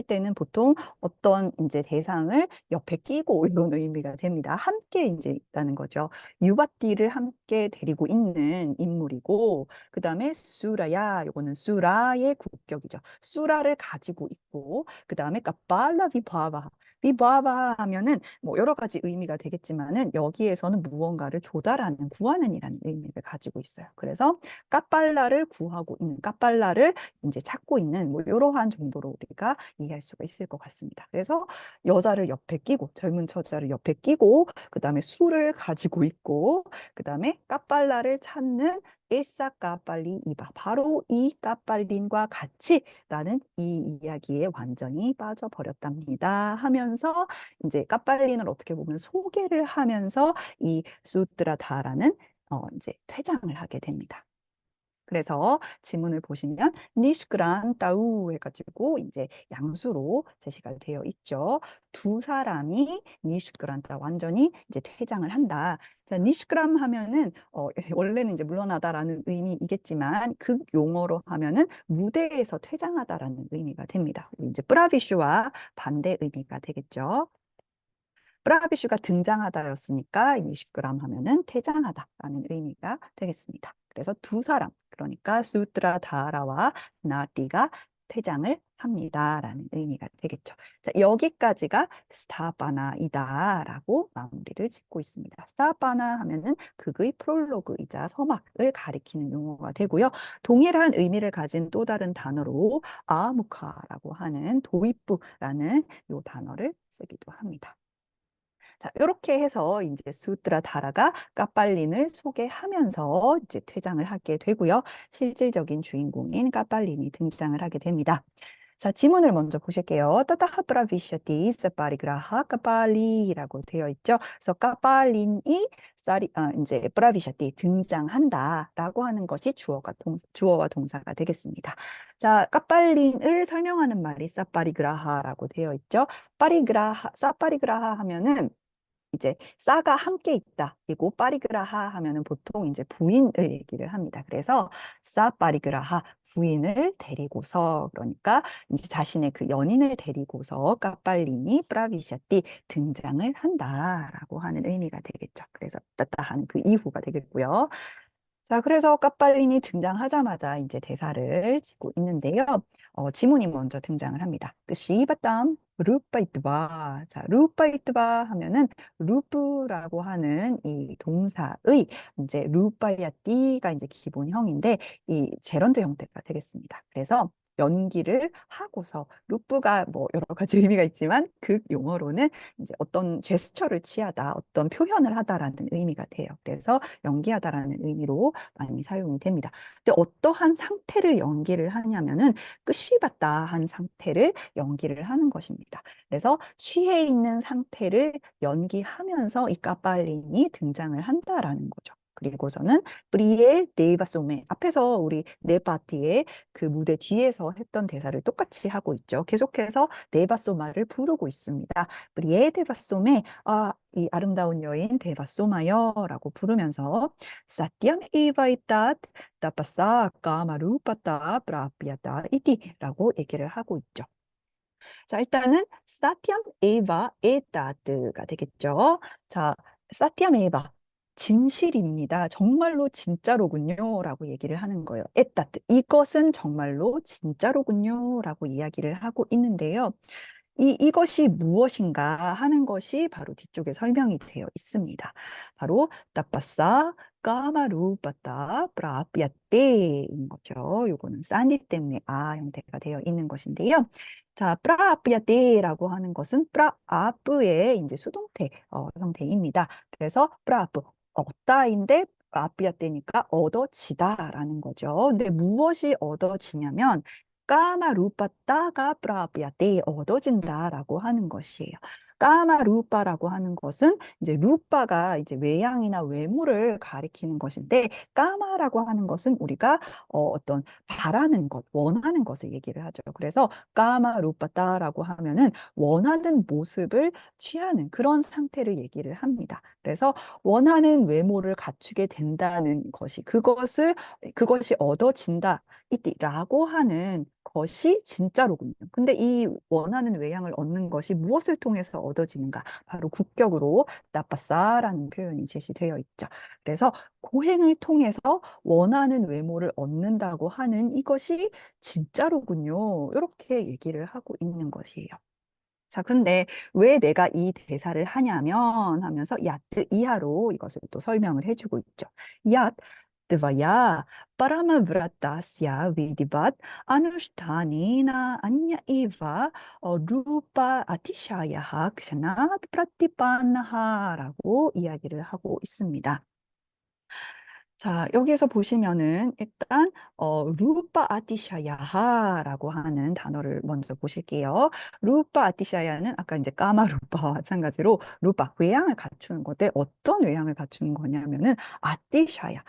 Speaker 1: 때는 보통 어떤 이제 대상을 옆에 끼고 이런 의미가 됩니다. 함께 이제 있다는 거죠. 유바티를 함께 데리고 있는 인물이고, 그다음에 수라야, 요거는 수라의 국격이죠. 수라를 가지고 있고, 그다음에 까빨라 비바바. 비바바 하면은 뭐 여러 가지 의미가 되겠지만은 여기에서는 무언가를 조달하는, 구하는이라는 의미를 가지고 있어요. 그래서 까빨라를 구하고 있는, 까빨라를 이제 찾고 있는 뭐 이러한 정도로 우리가 이해할 수가 있을 것 같습니다. 그래서 여자를 옆에 끼고 젊은 처자를 옆에 끼고 그다음에 술을 가지고 있고 그다음에 까빨라를 찾는 에싸 까빨리 이바 바로 이 까빨린과 같이 나는 이 이야기에 완전히 빠져버렸답니다 하면서 이제 까빨린을 어떻게 보면 소개를 하면서 이 수트라다라는 이제 퇴장을 하게 됩니다. 그래서 지문을 보시면 니시크란 따우 해가지고 이제 양수로 제시가 되어 있죠. 두 사람이 니시크란다 완전히 이제 퇴장을 한다. 자, 니시크람 하면은 원래는 이제 물러나다라는 의미이겠지만 극 용어로 하면은 무대에서 퇴장하다라는 의미가 됩니다. 이제 브라비슈와 반대 의미가 되겠죠. 브라비슈가 등장하다였으니까 이니시크람 하면은 퇴장하다라는 의미가 되겠습니다. 그래서 두 사람, 그러니까 수트라다라와 나디가 퇴장을 합니다라는 의미가 되겠죠. 자, 여기까지가 스타바나이다라고 마무리를 짓고 있습니다. 스타바나 하면은 극의 프롤로그이자 서막을 가리키는 용어가 되고요. 동일한 의미를 가진 또 다른 단어로 아무카라고 하는 도입부라는 요 단어를 쓰기도 합니다. 자, 이렇게 해서 이제 수트라 다라가 까빨린을 소개하면서 이제 퇴장을 하게 되고요. 실질적인 주인공인 까빨린이 등장을 하게 됩니다. 자, 지문을 먼저 보실게요. 따다하 브라비샤티 사파리그라하 까빨리라고 되어 있죠. 그래서 까빨린이 이제 브라비샤티 등장한다라고 하는 것이 주어와 동사가 되겠습니다. 자, 까빨린을 설명하는 말이 사파리그라하라고 되어 있죠. 사파리그라하 하면은 이제 싸가 함께 있다. 그리고 파리그라하 하면은 보통 이제 부인을 얘기를 합니다. 그래서 싸 파리그라하 부인을 데리고서 그러니까 이제 자신의 그 연인을 데리고서 까빨리니 프라비샤띠 등장을 한다라고 하는 의미가 되겠죠. 그래서 따따한 그 이후가 되겠고요. 자, 그래서 까빨린이 등장하자마자 이제 대사를 짓고 있는데요. 지문이 먼저 등장을 합니다. 그 시바땀 루파이트바. 자, 루파이트바 하면은 루프라고 하는 이 동사의 이제 루파야띠가 이제 기본형인데 이 제런드 형태가 되겠습니다. 그래서 연기를 하고서 루프가 뭐 여러 가지 의미가 있지만 그 용어로는 이제 어떤 제스처를 취하다, 어떤 표현을 하다라는 의미가 돼요. 그래서 연기하다라는 의미로 많이 사용이 됩니다. 근데 어떠한 상태를 연기를 하냐면은 끝이 봤다 한 상태를 연기를 하는 것입니다. 그래서 취해 있는 상태를 연기하면서 이 까빨린이 등장을 한다라는 거죠. 그리고서는 브리에 네이바소메 앞에서 우리 네파티의 그 무대 뒤에서 했던 대사를 똑같이 하고 있죠. 계속해서 네바소마를 부르고 있습니다. 브리에 데바소메 이 아름다운 여인 데바소마여라고 부르면서 사티암 이바이따 따빠싸 까마루빠따 브라피아따 이티라고 얘기를 하고 있죠. 자, 일단은 사티암 에바 에따드가 되겠죠. 자, 사티암 에바. 진실입니다. 정말로 진짜로군요. 라고 얘기를 하는 거예요. 에따트. 이것은 정말로 진짜로군요. 라고 이야기를 하고 있는데요. 이것이 무엇인가 하는 것이 바로 뒤쪽에 설명이 되어 있습니다. 바로 따빠싸 까마루빠따 프라피아떼인 거죠. 요거는 산디 때문에 형태가 되어 있는 것인데요. 자, 프라피아떼라고 하는 것은 프라아프의 이제 수동태 형태입니다. 그래서 프라아프 얻다인데 아피아떼니까 얻어지다라는 거죠. 근데 무엇이 얻어지냐면 까마루빠따가 프라비아떼 얻어진다라고 하는 것이에요. 까마루빠라고 하는 것은 이제 루빠가 이제 외양이나 외모를 가리키는 것인데 까마라고 하는 것은 우리가 어떤 바라는 것, 원하는 것을 얘기를 하죠. 그래서 까마루빠따라고 하면은 원하는 모습을 취하는 그런 상태를 얘기를 합니다. 그래서 원하는 외모를 갖추게 된다는 것이 그것이 얻어진다. 이띠라고 하는 것이 진짜로군요. 근데 이 원하는 외양을 얻는 것이 무엇을 통해서 얻어지는가? 바로 국격으로 나빠싸라는 표현이 제시되어 있죠. 그래서 고행을 통해서 원하는 외모를 얻는다고 하는 이것이 진짜로군요. 이렇게 얘기를 하고 있는 것이에요. 자, 그런데 왜 내가 이 대사를 하냐면 하면서 야트 이하로 이것을 또 설명을 해주고 있죠. 야, 뜨바야, 빠라마 브라타스야 위디밭 아누슈타니나 안냐 이바 루파 아티샤야하 크샤나 프라티파나하라고 이야기를 하고 있습니다. 자, 여기에서 보시면은 일단 루파 아티샤야하라고 하는 단어를 먼저 보실게요. 루파 아티샤야는 아까 이제 까마 루파와 마찬가지로 루파 외양을 갖추는 건데 어떤 외양을 갖추는 거냐면은 아티샤야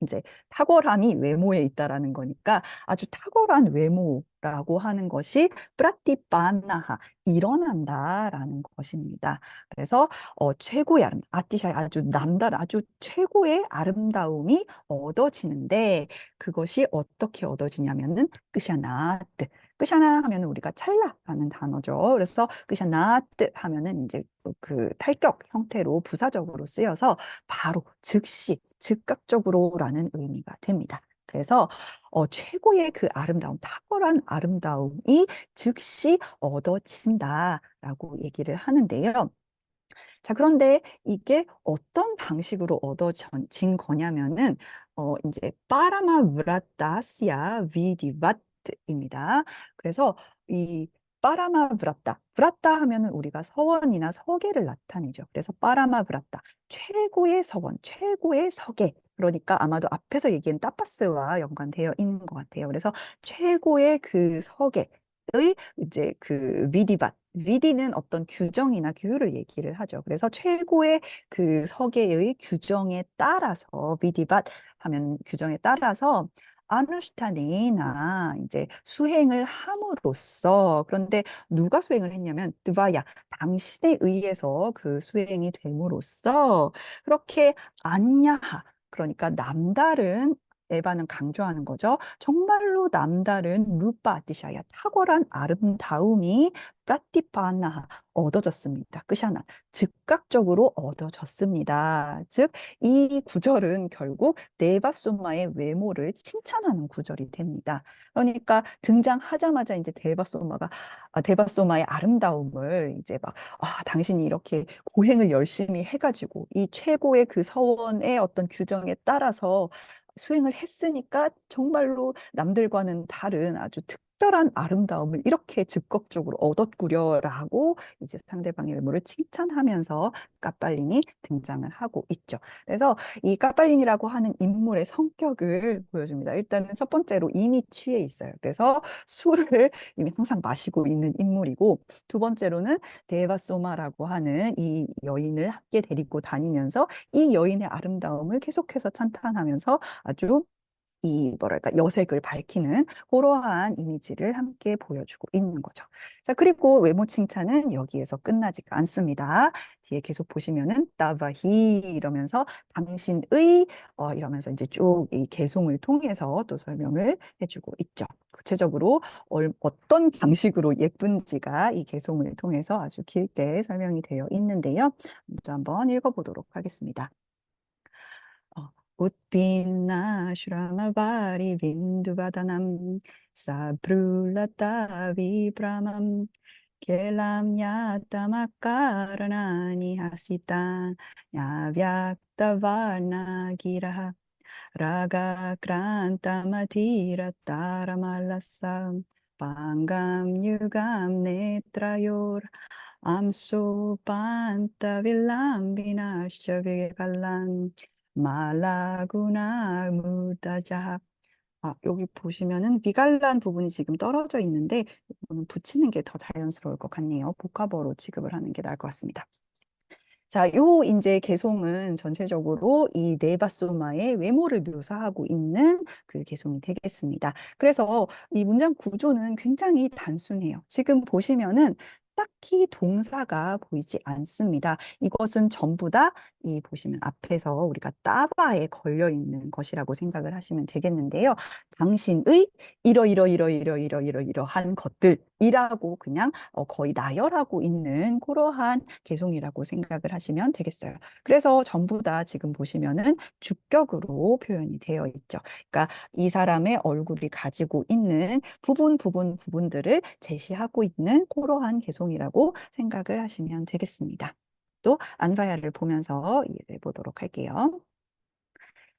Speaker 1: 이제 탁월함이 외모에 있다라는 거니까 아주 탁월한 외모라고 하는 것이 프라티파나하 일어난다라는 것입니다. 그래서 최고의 아티샤이 아주 남다른 아주 최고의 아름다움이 얻어지는데 그것이 어떻게 얻어지냐면은 끄샤나뜨 끄샤나 하면은 우리가 찰나라는 단어죠. 그래서 끄샤나뜨 하면은 이제 그 탈격 형태로 부사적으로 쓰여서 바로 즉시 즉각적으로라는 의미가 됩니다. 그래서 최고의 그 아름다움, 탁월한 아름다움이 즉시 얻어진다라고 얘기를 하는데요. 자, 그런데 이게 어떤 방식으로 얻어진 거냐면은, 이제, 빠라마 브라타시아 위디바트입니다. 그래서 이 빠라마 브라타, 브라타 하면은 우리가 서원이나 서계를 나타내죠. 그래서 빠라마 브라타, 최고의 서원, 최고의 서계. 그러니까 아마도 앞에서 얘기한 따파스와 연관되어 있는 것 같아요. 그래서 최고의 그 서계, 의 이제 그 위디는 어떤 규정이나 규율을 얘기를 하죠. 그래서 최고의 그 서계의 규정에 따라서 위디밭 하면 규정에 따라서 아누슈타네나 이제 수행을 함으로써 그런데 누가 수행을 했냐면 드바야 당신에 의해서 그 수행이 됨으로써 그렇게 안야하 그러니까 남다른 에바는 강조하는 거죠. 정말로 남다른 루파 아티샤야 탁월한 아름다움이 프라티파나 얻어졌습니다. 끝이나 즉각적으로 얻어졌습니다. 즉, 이 구절은 결국 데바소마의 외모를 칭찬하는 구절이 됩니다. 그러니까 등장하자마자 이제 데바소마의 아름다움을 이제 막 당신이 이렇게 고행을 열심히 해가지고 이 최고의 그 서원의 어떤 규정에 따라서 수행을 했으니까 정말로 남들과는 다른 아주 특별한 아름다움을 이렇게 즉각적으로 얻었구려라고 이제 상대방의 외모를 칭찬하면서 까빨린이 등장을 하고 있죠. 그래서 이 까빨린이라고 하는 인물의 성격을 보여줍니다. 일단은 첫 번째로 이미 취해 있어요. 그래서 술을 이미 항상 마시고 있는 인물이고 두 번째로는 데바소마라고 하는 이 여인을 함께 데리고 다니면서 이 여인의 아름다움을 계속해서 찬탄하면서 아주 이 뭐랄까 여색을 밝히는 그러한 이미지를 함께 보여주고 있는 거죠. 자, 그리고 외모 칭찬은 여기에서 끝나지가 않습니다. 뒤에 계속 보시면은 따바히 이러면서 당신의 이러면서 이제 쭉 이 개송을 통해서 또 설명을 해주고 있죠. 구체적으로 어떤 방식으로 예쁜지가 이 개송을 통해서 아주 길게 설명이 되어 있는데요. 먼저 한번 읽어보도록 하겠습니다. Utpinna Shramabari Vinduvadanam Sabrulata Vibramam Kelam Yatamakarnani Hasita Yavyaktavarna Giraha Raga Kranta Matira Taramalasam Pangam Yugam Netrayor Amso Panta Vilambinascha Vigalan 말라구나 무다자. 여기 보시면은 비갈란 부분이 지금 떨어져 있는데 이거는 붙이는 게 더 자연스러울 것 같네요. 복합어로 취급을 하는 게 나을 것 같습니다. 자, 요 이제 개송은 전체적으로 이 네바소마의 외모를 묘사하고 있는 그 개송이 되겠습니다. 그래서 이 문장 구조는 굉장히 단순해요. 지금 보시면은 딱히 동사가 보이지 않습니다. 이것은 전부 다 이 보시면 앞에서 우리가 따바에 걸려 있는 것이라고 생각을 하시면 되겠는데요. 당신의 이러이러이러이러이러이러한 것들이라고 그냥 거의 나열하고 있는 그러한 개송이라고 생각을 하시면 되겠어요. 그래서 전부 다 지금 보시면은 주격으로 표현이 되어 있죠. 그러니까 이 사람의 얼굴이 가지고 있는 부분들을 제시하고 있는 그러한 개송이라고 생각을 하시면 되겠습니다. 또 안바야를 보면서 이해를 보도록 할게요.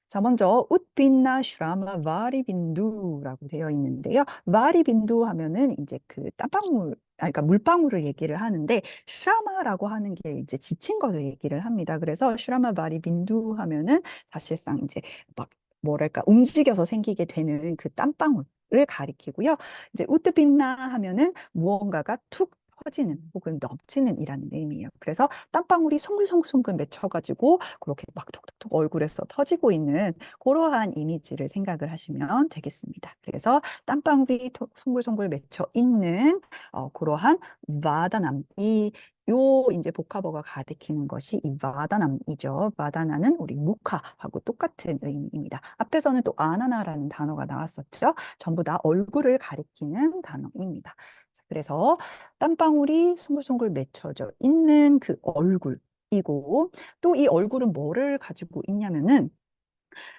Speaker 1: 자, 먼저 웃빈나 슈라마 바리빈두라고 되어 있는데요. 바리빈두 하면은 이제 그 땀방울, 그러니까 물방울을 얘기를 하는데 슈라마라고 하는 게 이제 지친 것을 얘기를 합니다. 그래서 슈라마 바리빈두 하면은 사실상 이제 막 뭐랄까 움직여서 생기게 되는 그 땀방울을 가리키고요. 이제 우뜨빈나 하면은 무언가가 툭 터지는 혹은 넘치는 이라는 의미예요. 그래서 땀방울이 송글송글 맺혀가지고 그렇게 막 톡톡톡 얼굴에서 터지고 있는 그러한 이미지를 생각을 하시면 되겠습니다. 그래서 땀방울이 송글송글 맺혀 있는 그러한 와다남 요 이제 복합어가 가리키는 것이 이 와다남이죠. 와다나는 우리 무카하고 똑같은 의미입니다. 앞에서는 또 아나나라는 단어가 나왔었죠. 전부 다 얼굴을 가리키는 단어입니다. 그래서 땀방울이 송글송글 맺혀져 있는 그 얼굴이고 또 이 얼굴은 뭐를 가지고 있냐면은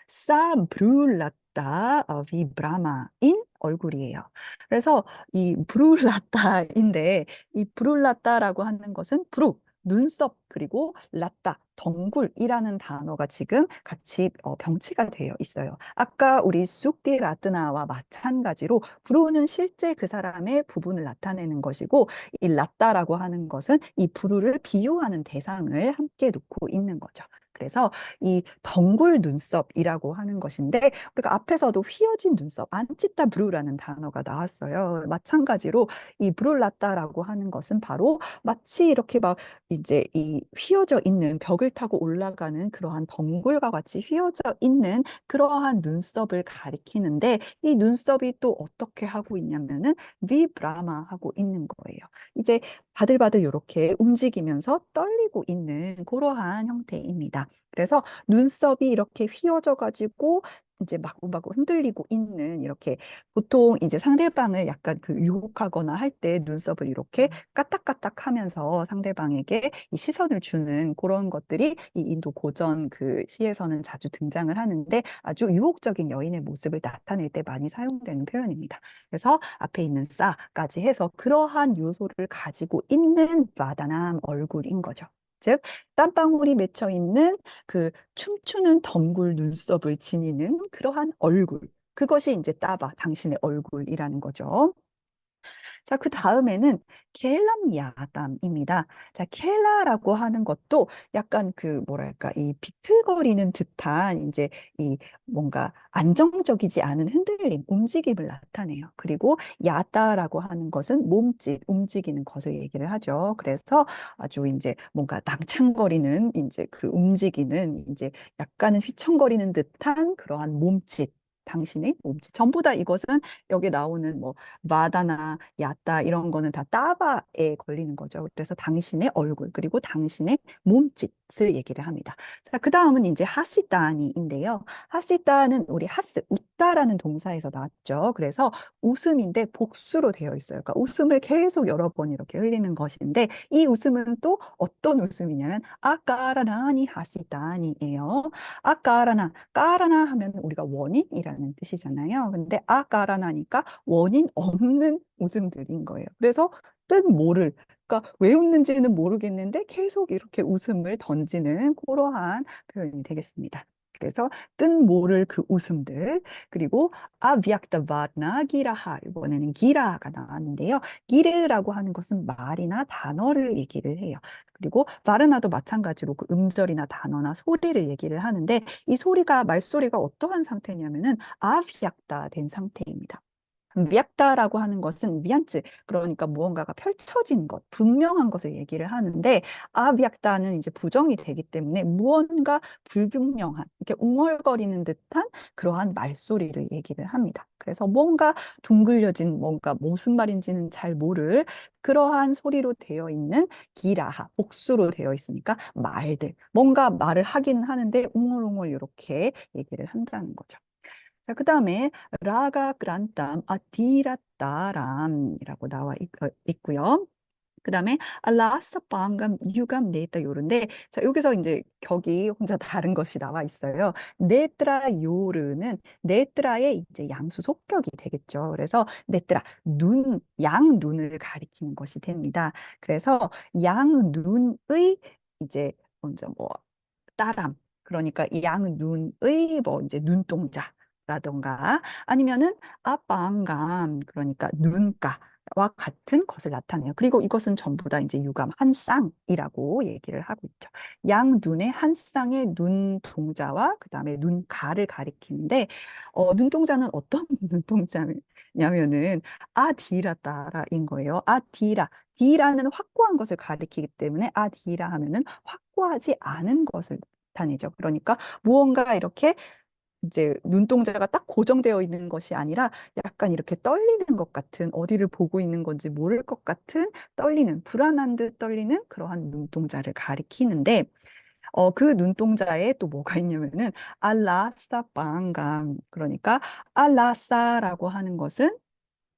Speaker 1: 사브룰라타 비브라마인 얼굴이에요. 그래서 이 브룰라타인데 이 브룰라타라고 하는 것은 브루 눈썹 그리고 라따 덩굴이라는 단어가 지금 같이 병치가 되어 있어요. 아까 우리 쑥디 라뜨나와 마찬가지로 브루는 실제 그 사람의 부분을 나타내는 것이고 이 라따라고 하는 것은 이 브루를 비유하는 대상을 함께 놓고 있는 거죠. 그래서 이 덩굴 눈썹이라고 하는 것인데 우리가 앞에서도 휘어진 눈썹, 안치타 브루라는 단어가 나왔어요. 마찬가지로 이 브룰라따라고 하는 것은 바로 마치 이렇게 막 이제 이 휘어져 있는 벽을 타고 올라가는 그러한 덩굴과 같이 휘어져 있는 그러한 눈썹을 가리키는데 이 눈썹이 또 어떻게 하고 있냐면은 비브라마 하고 있는 거예요. 이제 바들바들 이렇게 움직이면서 떨리고 있는 그러한 형태입니다. 그래서 눈썹이 이렇게 휘어져 가지고 이제 마구마구 흔들리고 있는 이렇게 보통 이제 상대방을 약간 그 유혹하거나 할 때 눈썹을 이렇게 까딱까딱 하면서 상대방에게 이 시선을 주는 그런 것들이 이 인도 고전 그 시에서는 자주 등장을 하는데 아주 유혹적인 여인의 모습을 나타낼 때 많이 사용되는 표현입니다. 그래서 앞에 있는 싸까지 해서 그러한 요소를 가지고 있는 마다남 얼굴인 거죠. 즉 땀방울이 맺혀 있는 그 춤추는 덩굴 눈썹을 지니는 그러한 얼굴. 그것이 이제 따바, 당신의 얼굴이라는 거죠. 자, 그 다음에는 켈람 야담입니다. 자, 켈라라고 하는 것도 약간 그 뭐랄까 이 비틀거리는 듯한 이제 이 뭔가 안정적이지 않은 흔들림, 움직임을 나타내요. 그리고 야다라고 하는 것은 몸짓, 움직이는 것을 얘기를 하죠. 그래서 아주 이제 뭔가 낭창거리는 이제 그 움직이는 이제 약간은 휘청거리는 듯한 그러한 몸짓. 당신의 몸짓. 전부 다 이것은 여기 나오는 뭐 마다나 야따 이런 거는 다 따바에 걸리는 거죠. 그래서 당신의 얼굴 그리고 당신의 몸짓을 얘기를 합니다. 자, 그 다음은 이제 하시다니인데요. 하시다는 우리 하스, 웃다라는 동사에서 나왔죠. 그래서 웃음인데 복수로 되어 있어요. 그러니까 웃음을 계속 여러 번 이렇게 흘리는 것인데 이 웃음은 또 어떤 웃음이냐면 아까라나니 하시다니예요. 아까라나, 까라나 하면 우리가 원인이라는 뜻이잖아요. 근데 아까라나니까 원인 없는 웃음들인 거예요. 그래서 뜻 모를 그러니까 왜 웃는지는 모르겠는데 계속 이렇게 웃음을 던지는 그러한 표현이 되겠습니다. 그래서 뜻 모를 그 웃음들 그리고 아비약다 바르나 기라하 이번에는 기라가 나왔는데요. 기르라고 하는 것은 말이나 단어를 얘기를 해요. 그리고 바르나도 마찬가지로 그 음절이나 단어나 소리를 얘기를 하는데 이 소리가 말소리가 어떠한 상태냐면은 아비약다 된 상태입니다. 미약다라고 하는 것은 미안츠 그러니까 무언가가 펼쳐진 것, 분명한 것을 얘기를 하는데 아비약다는 이제 부정이 되기 때문에 무언가 불분명한 이렇게 웅얼거리는 듯한 그러한 말소리를 얘기를 합니다. 그래서 뭔가 둥글려진 뭔가 무슨 말인지는 잘 모를 그러한 소리로 되어 있는 기라하 복수로 되어 있으니까 말들 뭔가 말을 하기는 하는데 웅얼웅얼 이렇게 얘기를 한다는 거죠. 자, 그 다음에 라가 그란땀 아디라따람이라고 나와 있고요. 그 다음에 알라스 방감 유감 네따 요른데 자 여기서 이제 격이 혼자 다른 것이 나와 있어요. 네트라 요르는 네트라의 이제 양수 속격이 되겠죠. 그래서 네트라 눈, 양 눈을 가리키는 것이 됩니다. 그래서 양 눈의 이제 먼저 뭐 따람 그러니까 이 양 눈의 뭐 이제 눈동자라던가 아니면은 아빵감 그러니까 눈가와 같은 것을 나타내요. 그리고 이것은 전부 다 이제 유감 한 쌍이라고 얘기를 하고 있죠. 양 눈의 한 쌍의 눈동자와 그다음에 눈가를 가리키는데 눈동자는 어떤 눈동자냐면은 아디라따라인 거예요. 아디라 디라는 확고한 것을 가리키기 때문에 아디라 하면은 확고하지 않은 것을 나타내죠. 그러니까 무언가 이렇게 이제 눈동자가 딱 고정되어 있는 것이 아니라 약간 이렇게 떨리는 것 같은 어디를 보고 있는 건지 모를 것 같은 떨리는 불안한 듯 떨리는 그러한 눈동자를 가리키는데 그 눈동자에 또 뭐가 있냐면은 알라싸 빵감 그러니까 알라싸라고 하는 것은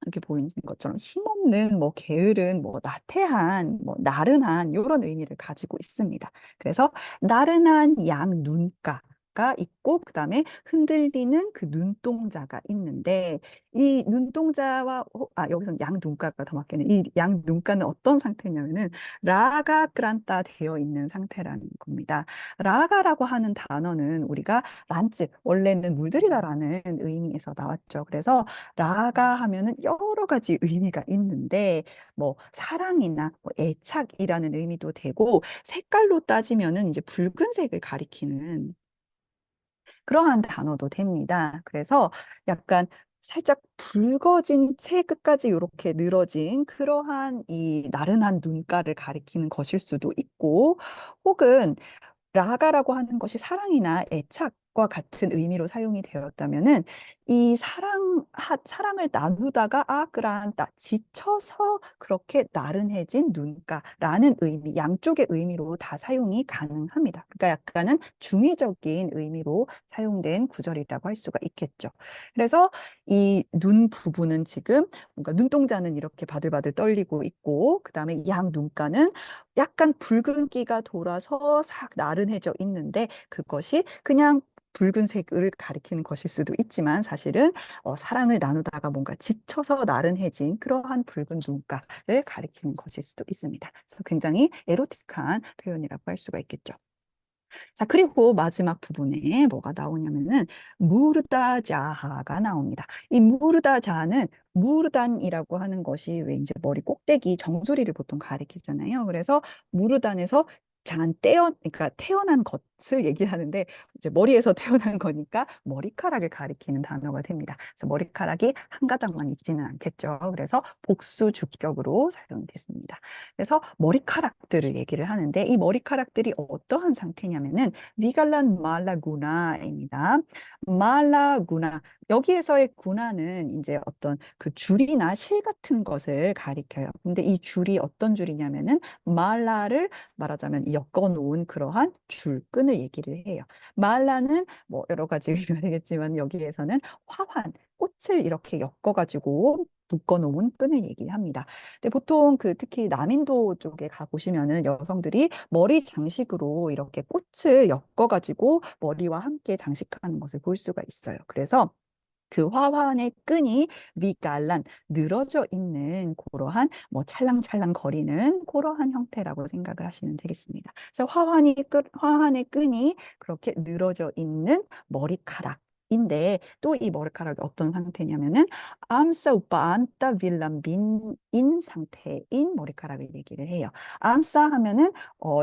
Speaker 1: 이렇게 보이는 것처럼 힘없는, 뭐 게으른, 뭐 나태한, 뭐 나른한 이런 의미를 가지고 있습니다. 그래서 나른한 양 눈가가 있고 그다음에 흔들리는 그 눈동자가 있는데 이 눈동자와 여기서 양 눈가가 더 맞겠네. 이 양 눈가는 어떤 상태냐면은 라가 그란다 되어 있는 상태라는 겁니다. 라가라고 하는 단어는 우리가 란츠 원래는 물들이다라는 의미에서 나왔죠. 그래서 라가 하면은 여러 가지 의미가 있는데 뭐 사랑이나 뭐 애착이라는 의미도 되고 색깔로 따지면은 이제 붉은색을 가리키는 그러한 단어도 됩니다. 그래서 약간 살짝 붉어진 채 끝까지 이렇게 늘어진 그러한 이 나른한 눈가를 가리키는 것일 수도 있고 혹은 라가라고 하는 것이 사랑이나 애착과 같은 의미로 사용이 되었다면은 이 사랑을 나누다가 그란다 지쳐서 그렇게 나른해진 눈가라는 의미 양쪽의 의미로 다 사용이 가능합니다. 그러니까 약간은 중의적인 의미로 사용된 구절이라고 할 수가 있겠죠. 그래서 이 눈 부분은 지금 뭔가 눈동자는 이렇게 바들바들 떨리고 있고 그다음에 양 눈가는 약간 붉은기가 돌아서 싹 나른해져 있는데 그것이 그냥 붉은색을 가리키는 것일 수도 있지만 사실은 사랑을 나누다가 뭔가 지쳐서 나른해진 그러한 붉은 눈가를 가리키는 것일 수도 있습니다. 그래서 굉장히 에로틱한 표현이라고 할 수가 있겠죠. 자, 그리고 마지막 부분에 뭐가 나오냐면은 무르다자하가 나옵니다. 이 무르다자는 무르단이라고 하는 것이 왜 이제 머리 꼭대기 정수리를 보통 가리키잖아요. 그래서 무르단에서 그러니까 태어난 것 꽃을 얘기하는데 이제 머리에서 태어난 거니까 머리카락을 가리키는 단어가 됩니다. 그래서 머리카락이 한 가닥만 있지는 않겠죠. 그래서 복수 주격으로 사용이 됐습니다. 그래서 머리카락들을 얘기를 하는데 이 머리카락들이 어떠한 상태냐면은 니갈란 말라구나입니다. 말라구나. 여기에서의 구나는 이제 어떤 그 줄이나 실 같은 것을 가리켜요. 근데 이 줄이 어떤 줄이냐면은 말라를 말하자면 엮어놓은 그러한 줄끈을 얘기를 해요. 말라는 뭐 여러 가지 의미가 되겠지만 여기에서는 화환, 꽃을 이렇게 엮어가지고 묶어놓은 끈을 얘기합니다. 근데 보통 그 특히 남인도 쪽에 가보시면은 여성들이 머리 장식으로 이렇게 꽃을 엮어가지고 머리와 함께 장식하는 것을 볼 수가 있어요. 그래서 그 화환의 끈이 미갈란 늘어져 있는 그러한 뭐 찰랑찰랑 거리는 그러한 형태라고 생각을 하시면 되겠습니다. 그래서 화환의 끈이 그렇게 늘어져 있는 머리카락인데 또 이 머리카락이 어떤 상태냐면은 암사 오빠 안따 빌람 빈인 상태인 머리카락을 얘기를 해요. 암사 하면은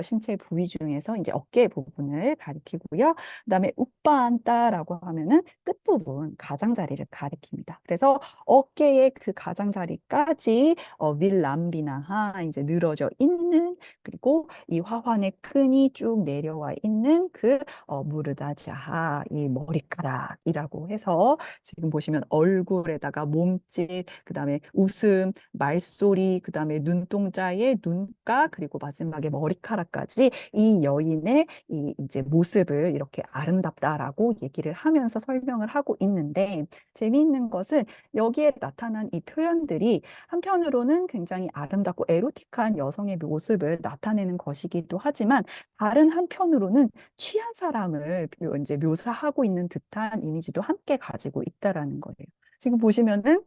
Speaker 1: 신체 부위 중에서 이제 어깨 부분을 가리키고요. 그다음에 우빠안따라고 하면은 끝부분 가장자리를 가리킵니다. 그래서 어깨의 그 가장자리까지 밀람비나하 이제 늘어져 있는 그리고 이 화환의 끈이 쭉 내려와 있는 그 무르다자하 이 머리카락이라고 해서 지금 보시면 얼굴에다가 몸짓 그다음에 웃음 말소리 그다음에 눈동자의 눈가 그리고 마지막에 머리카락까지 이 여인의 이 이제 모습을 이렇게 아름답다라고 얘기를 하면서 설명을 하고 있는데 재미있는 것은 여기에 나타난 이 표현들이 한편으로는 굉장히 아름답고 에로틱한 여성의 모습을 나타내는 것이기도 하지만 다른 한편으로는 취한 사람을 이제 묘사하고 있는 듯한 이미지도 함께 가지고 있다라는 거예요. 지금 보시면은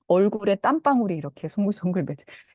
Speaker 1: 얼굴에 땀방울이 이렇게 송글송글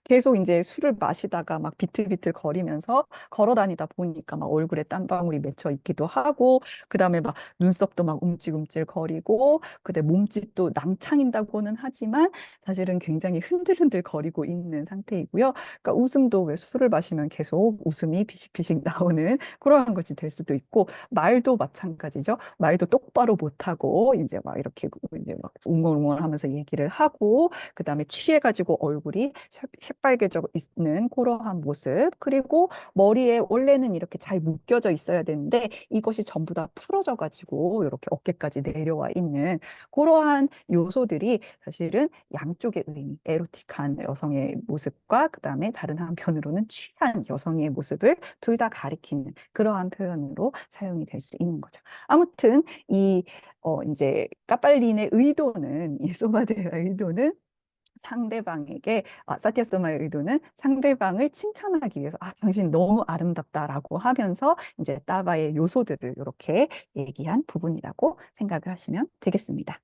Speaker 1: 계속 이제 술을 마시다가 막 비틀비틀 거리면서 걸어 다니다 보니까 막 얼굴에 땀방울이 맺혀 있기도 하고 그다음에 막 눈썹도 막 움찔움찔 거리고 그다음에 몸짓도 낭창인다고는 하지만 사실은 굉장히 흔들흔들 거리고 있는 상태이고요. 그러니까 웃음도 왜 술을 마시면 계속 웃음이 피식피식 나오는 그러한 것이 될 수도 있고 말도 마찬가지죠. 말도 똑바로 못하고 이제 막 이렇게 이제 막 웅얼웅얼 하면서 얘기를 하고 그다음에 취해가지고 얼굴이 새빨개져 있는 그러한 모습 그리고 머리에 원래는 이렇게 잘 묶여져 있어야 되는데 이것이 전부 다 풀어져 가지고 이렇게 어깨까지 내려와 있는 그러한 요소들이 사실은 양쪽의 의미 에로틱한 여성의 모습과 그다음에 다른 한편으로는 취한 여성의 모습을 둘 다 가리키는 그러한 표현으로 사용이 될 수 있는 거죠. 아무튼 이 이제 까빨린의 의도는 이 소마데의 의도는 상대방에게 사티아 소마의 의도는 상대방을 칭찬하기 위해서 당신 너무 아름답다라고 하면서 이제 따바의 요소들을 이렇게 얘기한 부분이라고 생각을 하시면 되겠습니다.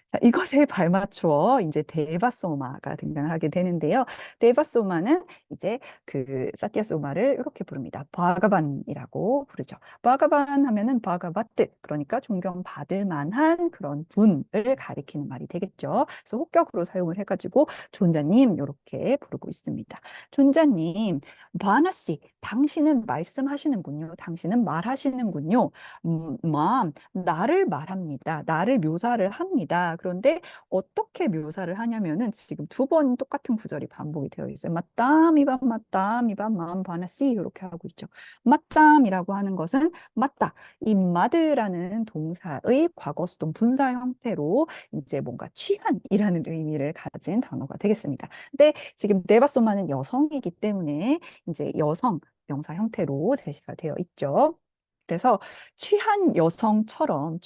Speaker 1: 자, 이것에 발맞추어 이제 데바소마가 등장을 하게 되는데요. 데바소마는 이제 그 사티아 소마를 이렇게 부릅니다. 바가반이라고 부르죠. 바가반 하면은 바가바트 그러니까 존경받을 만한 그런 분을 가리키는 말이 되겠죠. 그래서 혹격으로 사용을 해가지고 존자님 이렇게 부르고 있습니다. 존자님, 바나씨, 당신은 말씀하시는군요. 당신은 말하시는군요. 나를 말합니다. 나를 묘사를 합니다. 그런데 어떻게 묘사를 하냐면은 지금 두 번 똑같은 구절이 반복이 되어 있어요. 맞담이밤 맞담이밤 마음 바나씨 이렇게 하고 있죠. 맞담이라고 하는 것은 맞다. 이 마드라는 동사의 과거 수동 분사 형태로 이제 뭔가 취한이라는 의미를 가진 단어가 되겠습니다. 근데 지금 네바소마는 여성이기 때문에 이제 여성 명사 형태로 제시가 되어 있죠. 그래서 취한 여성처럼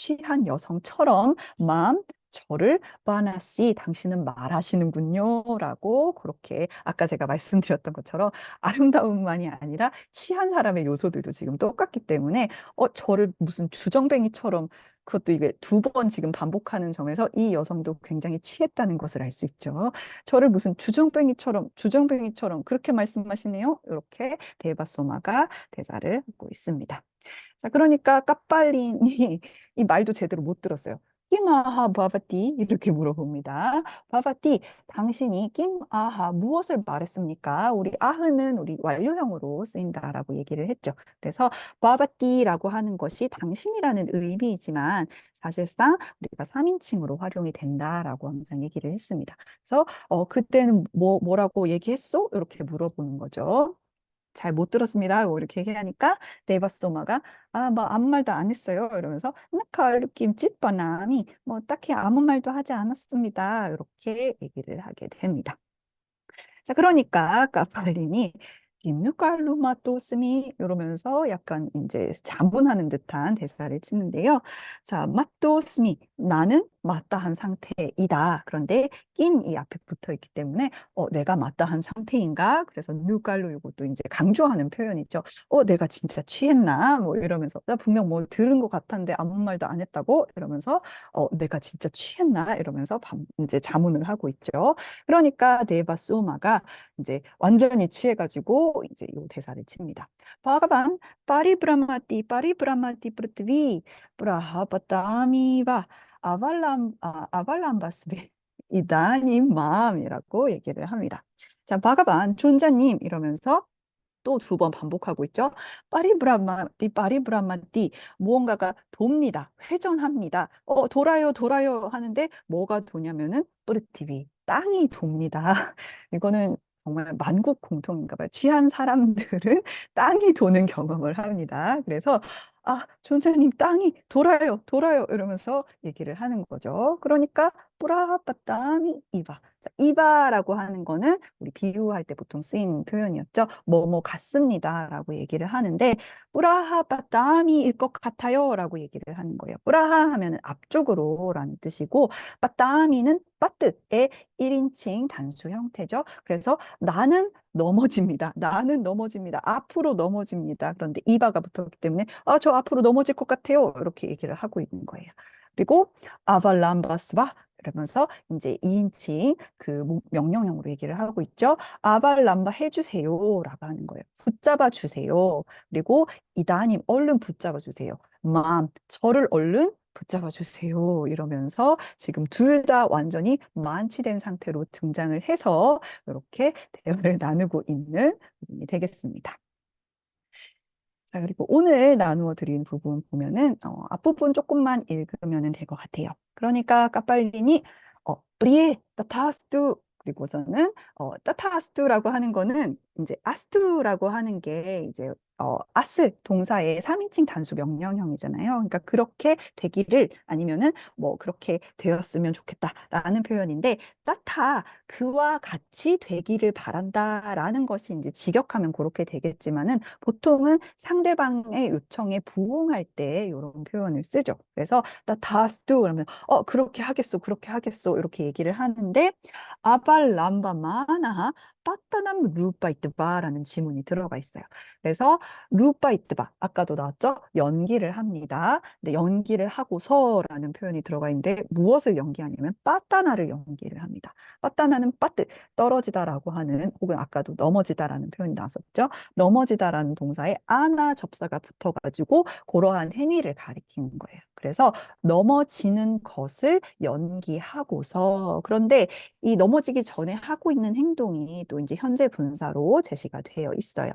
Speaker 1: 맘 저를 바나씨 당신은 말하시는군요 라고 그렇게 아까 제가 말씀드렸던 것처럼 아름다움만이 아니라 취한 사람의 요소들도 지금 똑같기 때문에 저를 무슨 주정뱅이처럼 그것도 이게 두 번 지금 반복하는 점에서 이 여성도 굉장히 취했다는 것을 알 수 있죠. 저를 무슨 주정뱅이처럼 그렇게 말씀하시네요. 이렇게 데바소마가 대사를 하고 있습니다. 자, 그러니까 까빨린이 이 말도 제대로 못 들었어요. 김아하 바바띠 이렇게 물어봅니다. 바바띠 당신이 김아하 무엇을 말했습니까? 우리 아흐는 우리 완료형으로 쓰인다라고 얘기를 했죠. 그래서 바바띠라고 하는 것이 당신이라는 의미이지만 사실상 우리가 3인칭으로 활용이 된다라고 항상 얘기를 했습니다. 그래서 그때는 뭐라고 얘기했어? 이렇게 물어보는 거죠. 잘 못 들었습니다. 뭐 이렇게 얘기하니까 네바소마가 뭐 아무 말도 안 했어요. 이러면서 나칼 김칫바남이 뭐 딱히 아무 말도 하지 않았습니다. 이렇게 얘기를 하게 됩니다. 자, 그러니까 까팔린이 김누칼루마또스미 이러면서 약간 이제 자문하는 듯한 대사를 치는데요. 자, 마또스미 나는 마다한 상태이다. 그런데 낀이 앞에 붙어 있기 때문에 내가 마다한 상태인가? 그래서 누칼루 이것도 이제 강조하는 표현이죠. 내가 진짜 취했나? 뭐 이러면서 나 분명 뭐 들은 것 같았는데 아무 말도 안 했다고 이러면서 내가 진짜 취했나? 이러면서 이제 자문을 하고 있죠. 그러니까 네바소마가 이제 완전히 취해가지고 이제 요 대사를 칩니다. 바가반 파리브라마티 프르트비 브라하바타미바 아발람바스베 이다님 마음이라고 얘기를 합니다. 자, 바가반 존자님 이러면서 또 두 번 반복하고 있죠. 파리브라마띠 무언가가 돕니다. 회전합니다. 돌아요 돌아요 하는데 뭐가 도냐면은 뿌르티비 땅이 돕니다. 이거는 정말 만국 공통인가 봐요. 취한 사람들은 땅이 도는 경험을 합니다. 그래서 존재님 땅이 돌아요 돌아요 이러면서 얘기를 하는 거죠. 그러니까 뿌라빠 땅이 이바. 이바라고 하는 거는 우리 비유할 때 보통 쓰이는 표현이었죠. 뭐뭐 같습니다라고 얘기를 하는데 뿌라하 빠따미일 것 같아요라고 얘기를 하는 거예요. 뿌라하 하면은 앞쪽으로라는 뜻이고 빠따미는 빠뜻의 1인칭 단수 형태죠. 그래서 나는 넘어집니다. 나는 넘어집니다. 앞으로 넘어집니다. 그런데 이바가 붙었기 때문에 저 앞으로 넘어질 것 같아요. 이렇게 얘기를 하고 있는 거예요. 그리고 아발람바스바 그러면서 이제 2인칭 그 명령형으로 얘기를 하고 있죠. 아발람바 해주세요라고 하는 거예요. 붙잡아 주세요. 그리고 이다님 얼른 붙잡아 주세요. 저를 얼른 붙잡아 주세요. 이러면서 지금 둘 다 완전히 만취된 상태로 등장을 해서 이렇게 대화를 나누고 있는 부분이 되겠습니다. 자, 그리고 오늘 나누어 드린 부분 보면은 앞부분 조금만 읽으면 될 것 같아요. 그러니까 까빨리니 프리에 따타스투 그리고서는 따타스투라고 하는 거는 이제 아스투라고 하는 게 이제 아스 동사의 3인칭 단수 명령형이잖아요. 그러니까 그렇게 되기를 아니면은 뭐 그렇게 되었으면 좋겠다라는 표현인데 따타 그와 같이 되기를 바란다라는 것이 이제 직역하면 그렇게 되겠지만은 보통은 상대방의 요청에 부응할 때 이런 표현을 쓰죠. 그래서 나 다스도 그러면 그렇게 하겠소 이렇게 얘기를 하는데 아발람바마나 빠따남 루파이트바라는 지문이 들어가 있어요. 그래서 루파이트바 아까도 나왔죠? 연기를 합니다. 근데 연기를 하고서라는 표현이 들어가 있는데 무엇을 연기하냐면 빠따나를 연기를 합니다. 빠따나는 빠뜨 떨어지다라고 하는 혹은 아까도 넘어지다라는 표현이 나왔었죠. 넘어지다라는 동사에 아나 접사가 붙어가지고 그러한 행위를 가리키는 거예요. 그래서 넘어지는 것을 연기하고서 그런데 이 넘어지기 전에 하고 있는 행동이 또 이제 현재 분사로 제시가 되어 있어요.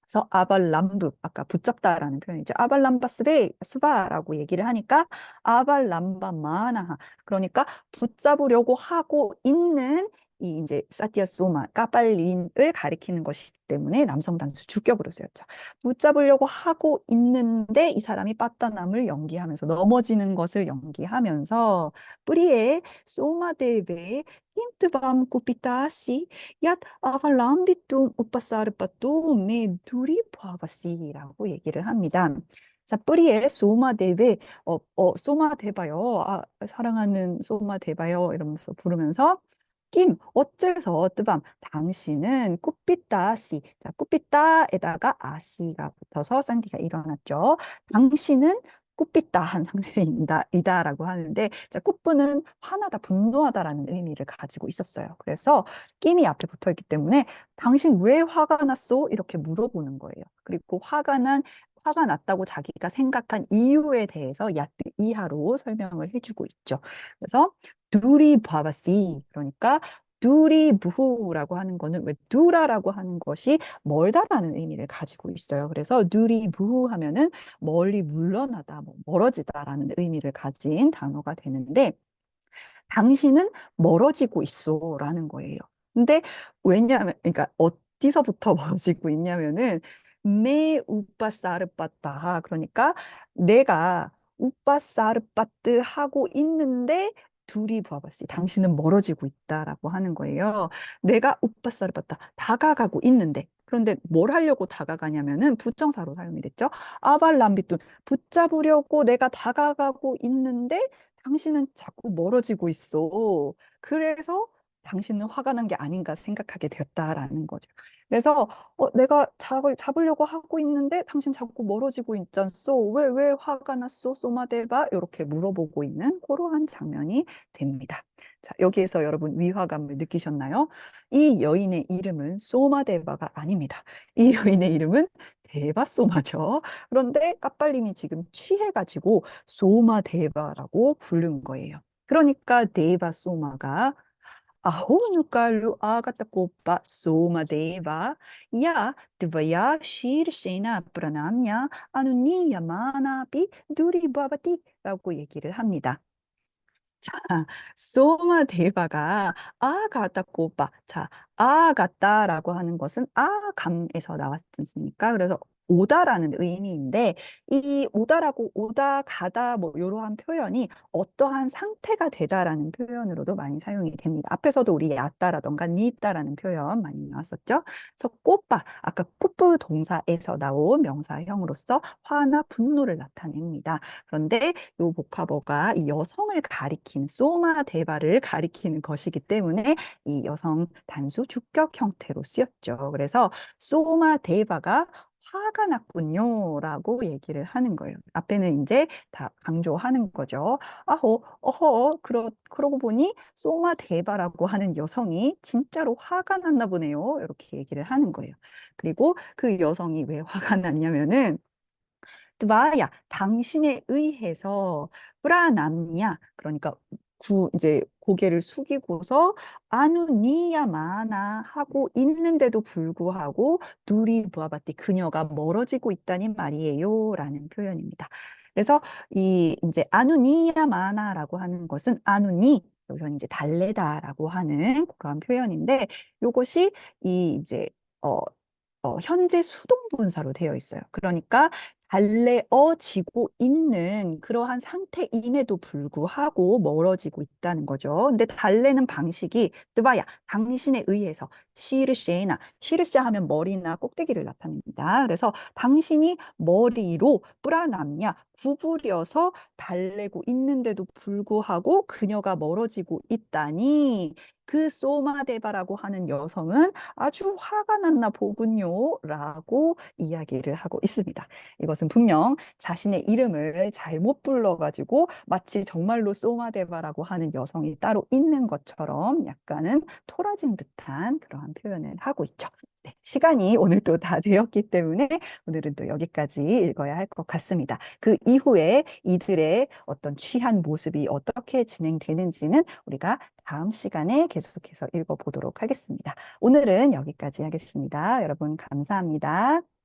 Speaker 1: 그래서 아발람브 아까 붙잡다라는 표현이죠. 아발람바스베 스바라고 얘기를 하니까 아발람바마나 그러니까 붙잡으려고 하고 있는 이 이제 사티아소마 까발린을 가리키는 것이기 때문에 남성 단수 주격으로 쓰였죠. 붙잡으려고 하고 있는데 이 사람이 빠따남을 연기하면서 넘어지는 것을 연기하면서 뿌리에 소마데베 힌트밤 꾸피타시 얏 아발람비뚱 오빠사르빠또 메 두리 포아바시라고 얘기를 합니다. 자, 뿌리에 소마 데베 소마 대바요. 사랑하는 소마 대바요 이러면서 부르면서 어째서 뜨밤 당신은 꾸삐따시 자 꾸삐따에다가 아시가 붙어서 쌍디가 일어났죠. 당신은 꾸삐따한 상태입니다. 이다라고 하는데 자 꾸뿌는 화나다 분노하다라는 의미를 가지고 있었어요. 그래서 낌이 앞에 붙어 있기 때문에 당신 왜 화가 났어? 이렇게 물어보는 거예요. 그리고 화가 났다고 자기가 생각한 이유에 대해서 야트 이하로 설명을 해주고 있죠. 그래서 둘이 봐봤시 그러니까 둘이 부후라고 하는 거는 왜 두라라고 하는 것이 멀다라는 의미를 가지고 있어요. 그래서 둘이 부후 하면은 멀리 물러나다, 뭐 멀어지다라는 의미를 가진 단어가 되는데 당신은 멀어지고 있어라는 거예요. 근데 왜냐하면 그러니까 어디서부터 멀어지고 있냐면은 내 우빠 사르빠따 그러니까 내가 우빠 사르빠뜨 하고 있는데 둘이 봐봤지 당신은 멀어지고 있다라고 하는 거예요. 내가 우빠 사르빠따 다가가고 있는데 그런데 뭘 하려고 다가가냐면은 부정사로 사용이 됐죠. 아발람비툰 붙잡으려고 내가 다가가고 있는데 당신은 자꾸 멀어지고 있어. 그래서 당신은 화가 난 게 아닌가 생각하게 되었다라는 거죠. 그래서 내가 잡으려고 하고 있는데 당신 자꾸 멀어지고 있잖소. 왜 화가 났소? 소마데바? 이렇게 물어보고 있는 그러한 장면이 됩니다. 자, 여기에서 여러분 위화감을 느끼셨나요? 이 여인의 이름은 소마데바가 아닙니다. 이 여인의 이름은 데바소마죠. 그런데 까빨린이 지금 취해가지고 소마데바라고 부른 거예요. 그러니까 데바소마가 아호누칼루 아가타코빠 소마데바 야 드바야 시르세나 프라나냐 아누니야 마나비 두리바바티라고 얘기를 합니다. 자, 소마 데바가 아 가다 꼬바. 자, 아 갔다라고 하는 것은 아 감에서 나왔지 않습니까? 그래서 오다라는 의미인데 이 오다라고 오다 가다 뭐 이러한 표현이 어떠한 상태가 되다라는 표현으로도 많이 사용이 됩니다. 앞에서도 우리 야다라던가 니다라는 표현 많이 나왔었죠. 그래서 꼬바 아까 꾸프 동사에서 나온 명사형으로서 화나 분노를 나타냅니다. 그런데 요 보카버가 이 여성을 가리키는 소마 데바를 가리키는 것이기 때문에 이 여성 단수 주격 형태로 쓰였죠. 그래서 소마 데바가 화가 났군요라고 얘기를 하는 거예요. 앞에는 이제 다 강조하는 거죠. 그러고 보니 소마 데바라고 하는 여성이 진짜로 화가 났나 보네요. 이렇게 얘기를 하는 거예요. 그리고 그 여성이 왜 화가 났냐면은 마야, 당신에 의해서 브라남냐, 그러니까 이제 고개를 숙이고서 아누니야 마나 하고 있는데도 불구하고 둘이 부아바티 그녀가 멀어지고 있다는 말이에요 라는 표현입니다. 그래서 이 이제 아누니야 마나라고 하는 것은 아누니 여기서 이제 달래다라고 하는 그런 표현인데 요것이 이 이제 어 현재 수동분사로 되어 있어요. 그러니까 달래어지고 있는 그러한 상태임에도 불구하고 멀어지고 있다는 거죠. 근데 달래는 방식이 뜨바야 당신에 의해서 시르시에나 시르시 하면 머리나 꼭대기를 나타냅니다. 그래서 당신이 머리로 뿌라남냐 구부려서 달래고 있는데도 불구하고 그녀가 멀어지고 있다니 그 소마데바라고 하는 여성은 아주 화가 났나 보군요. 라고 이야기를 하고 있습니다. 이것은 분명 자신의 이름을 잘못 불러가지고 마치 정말로 소마데바라고 하는 여성이 따로 있는 것처럼 약간은 토라진 듯한 그러한 표현을 하고 있죠. 네, 시간이 오늘 또 다 되었기 때문에 오늘은 또 여기까지 읽어야 할 것 같습니다. 그 이후에 이들의 어떤 취한 모습이 어떻게 진행되는지는 우리가 다음 시간에 계속해서 읽어보도록 하겠습니다. 오늘은 여기까지 하겠습니다. 여러분 감사합니다.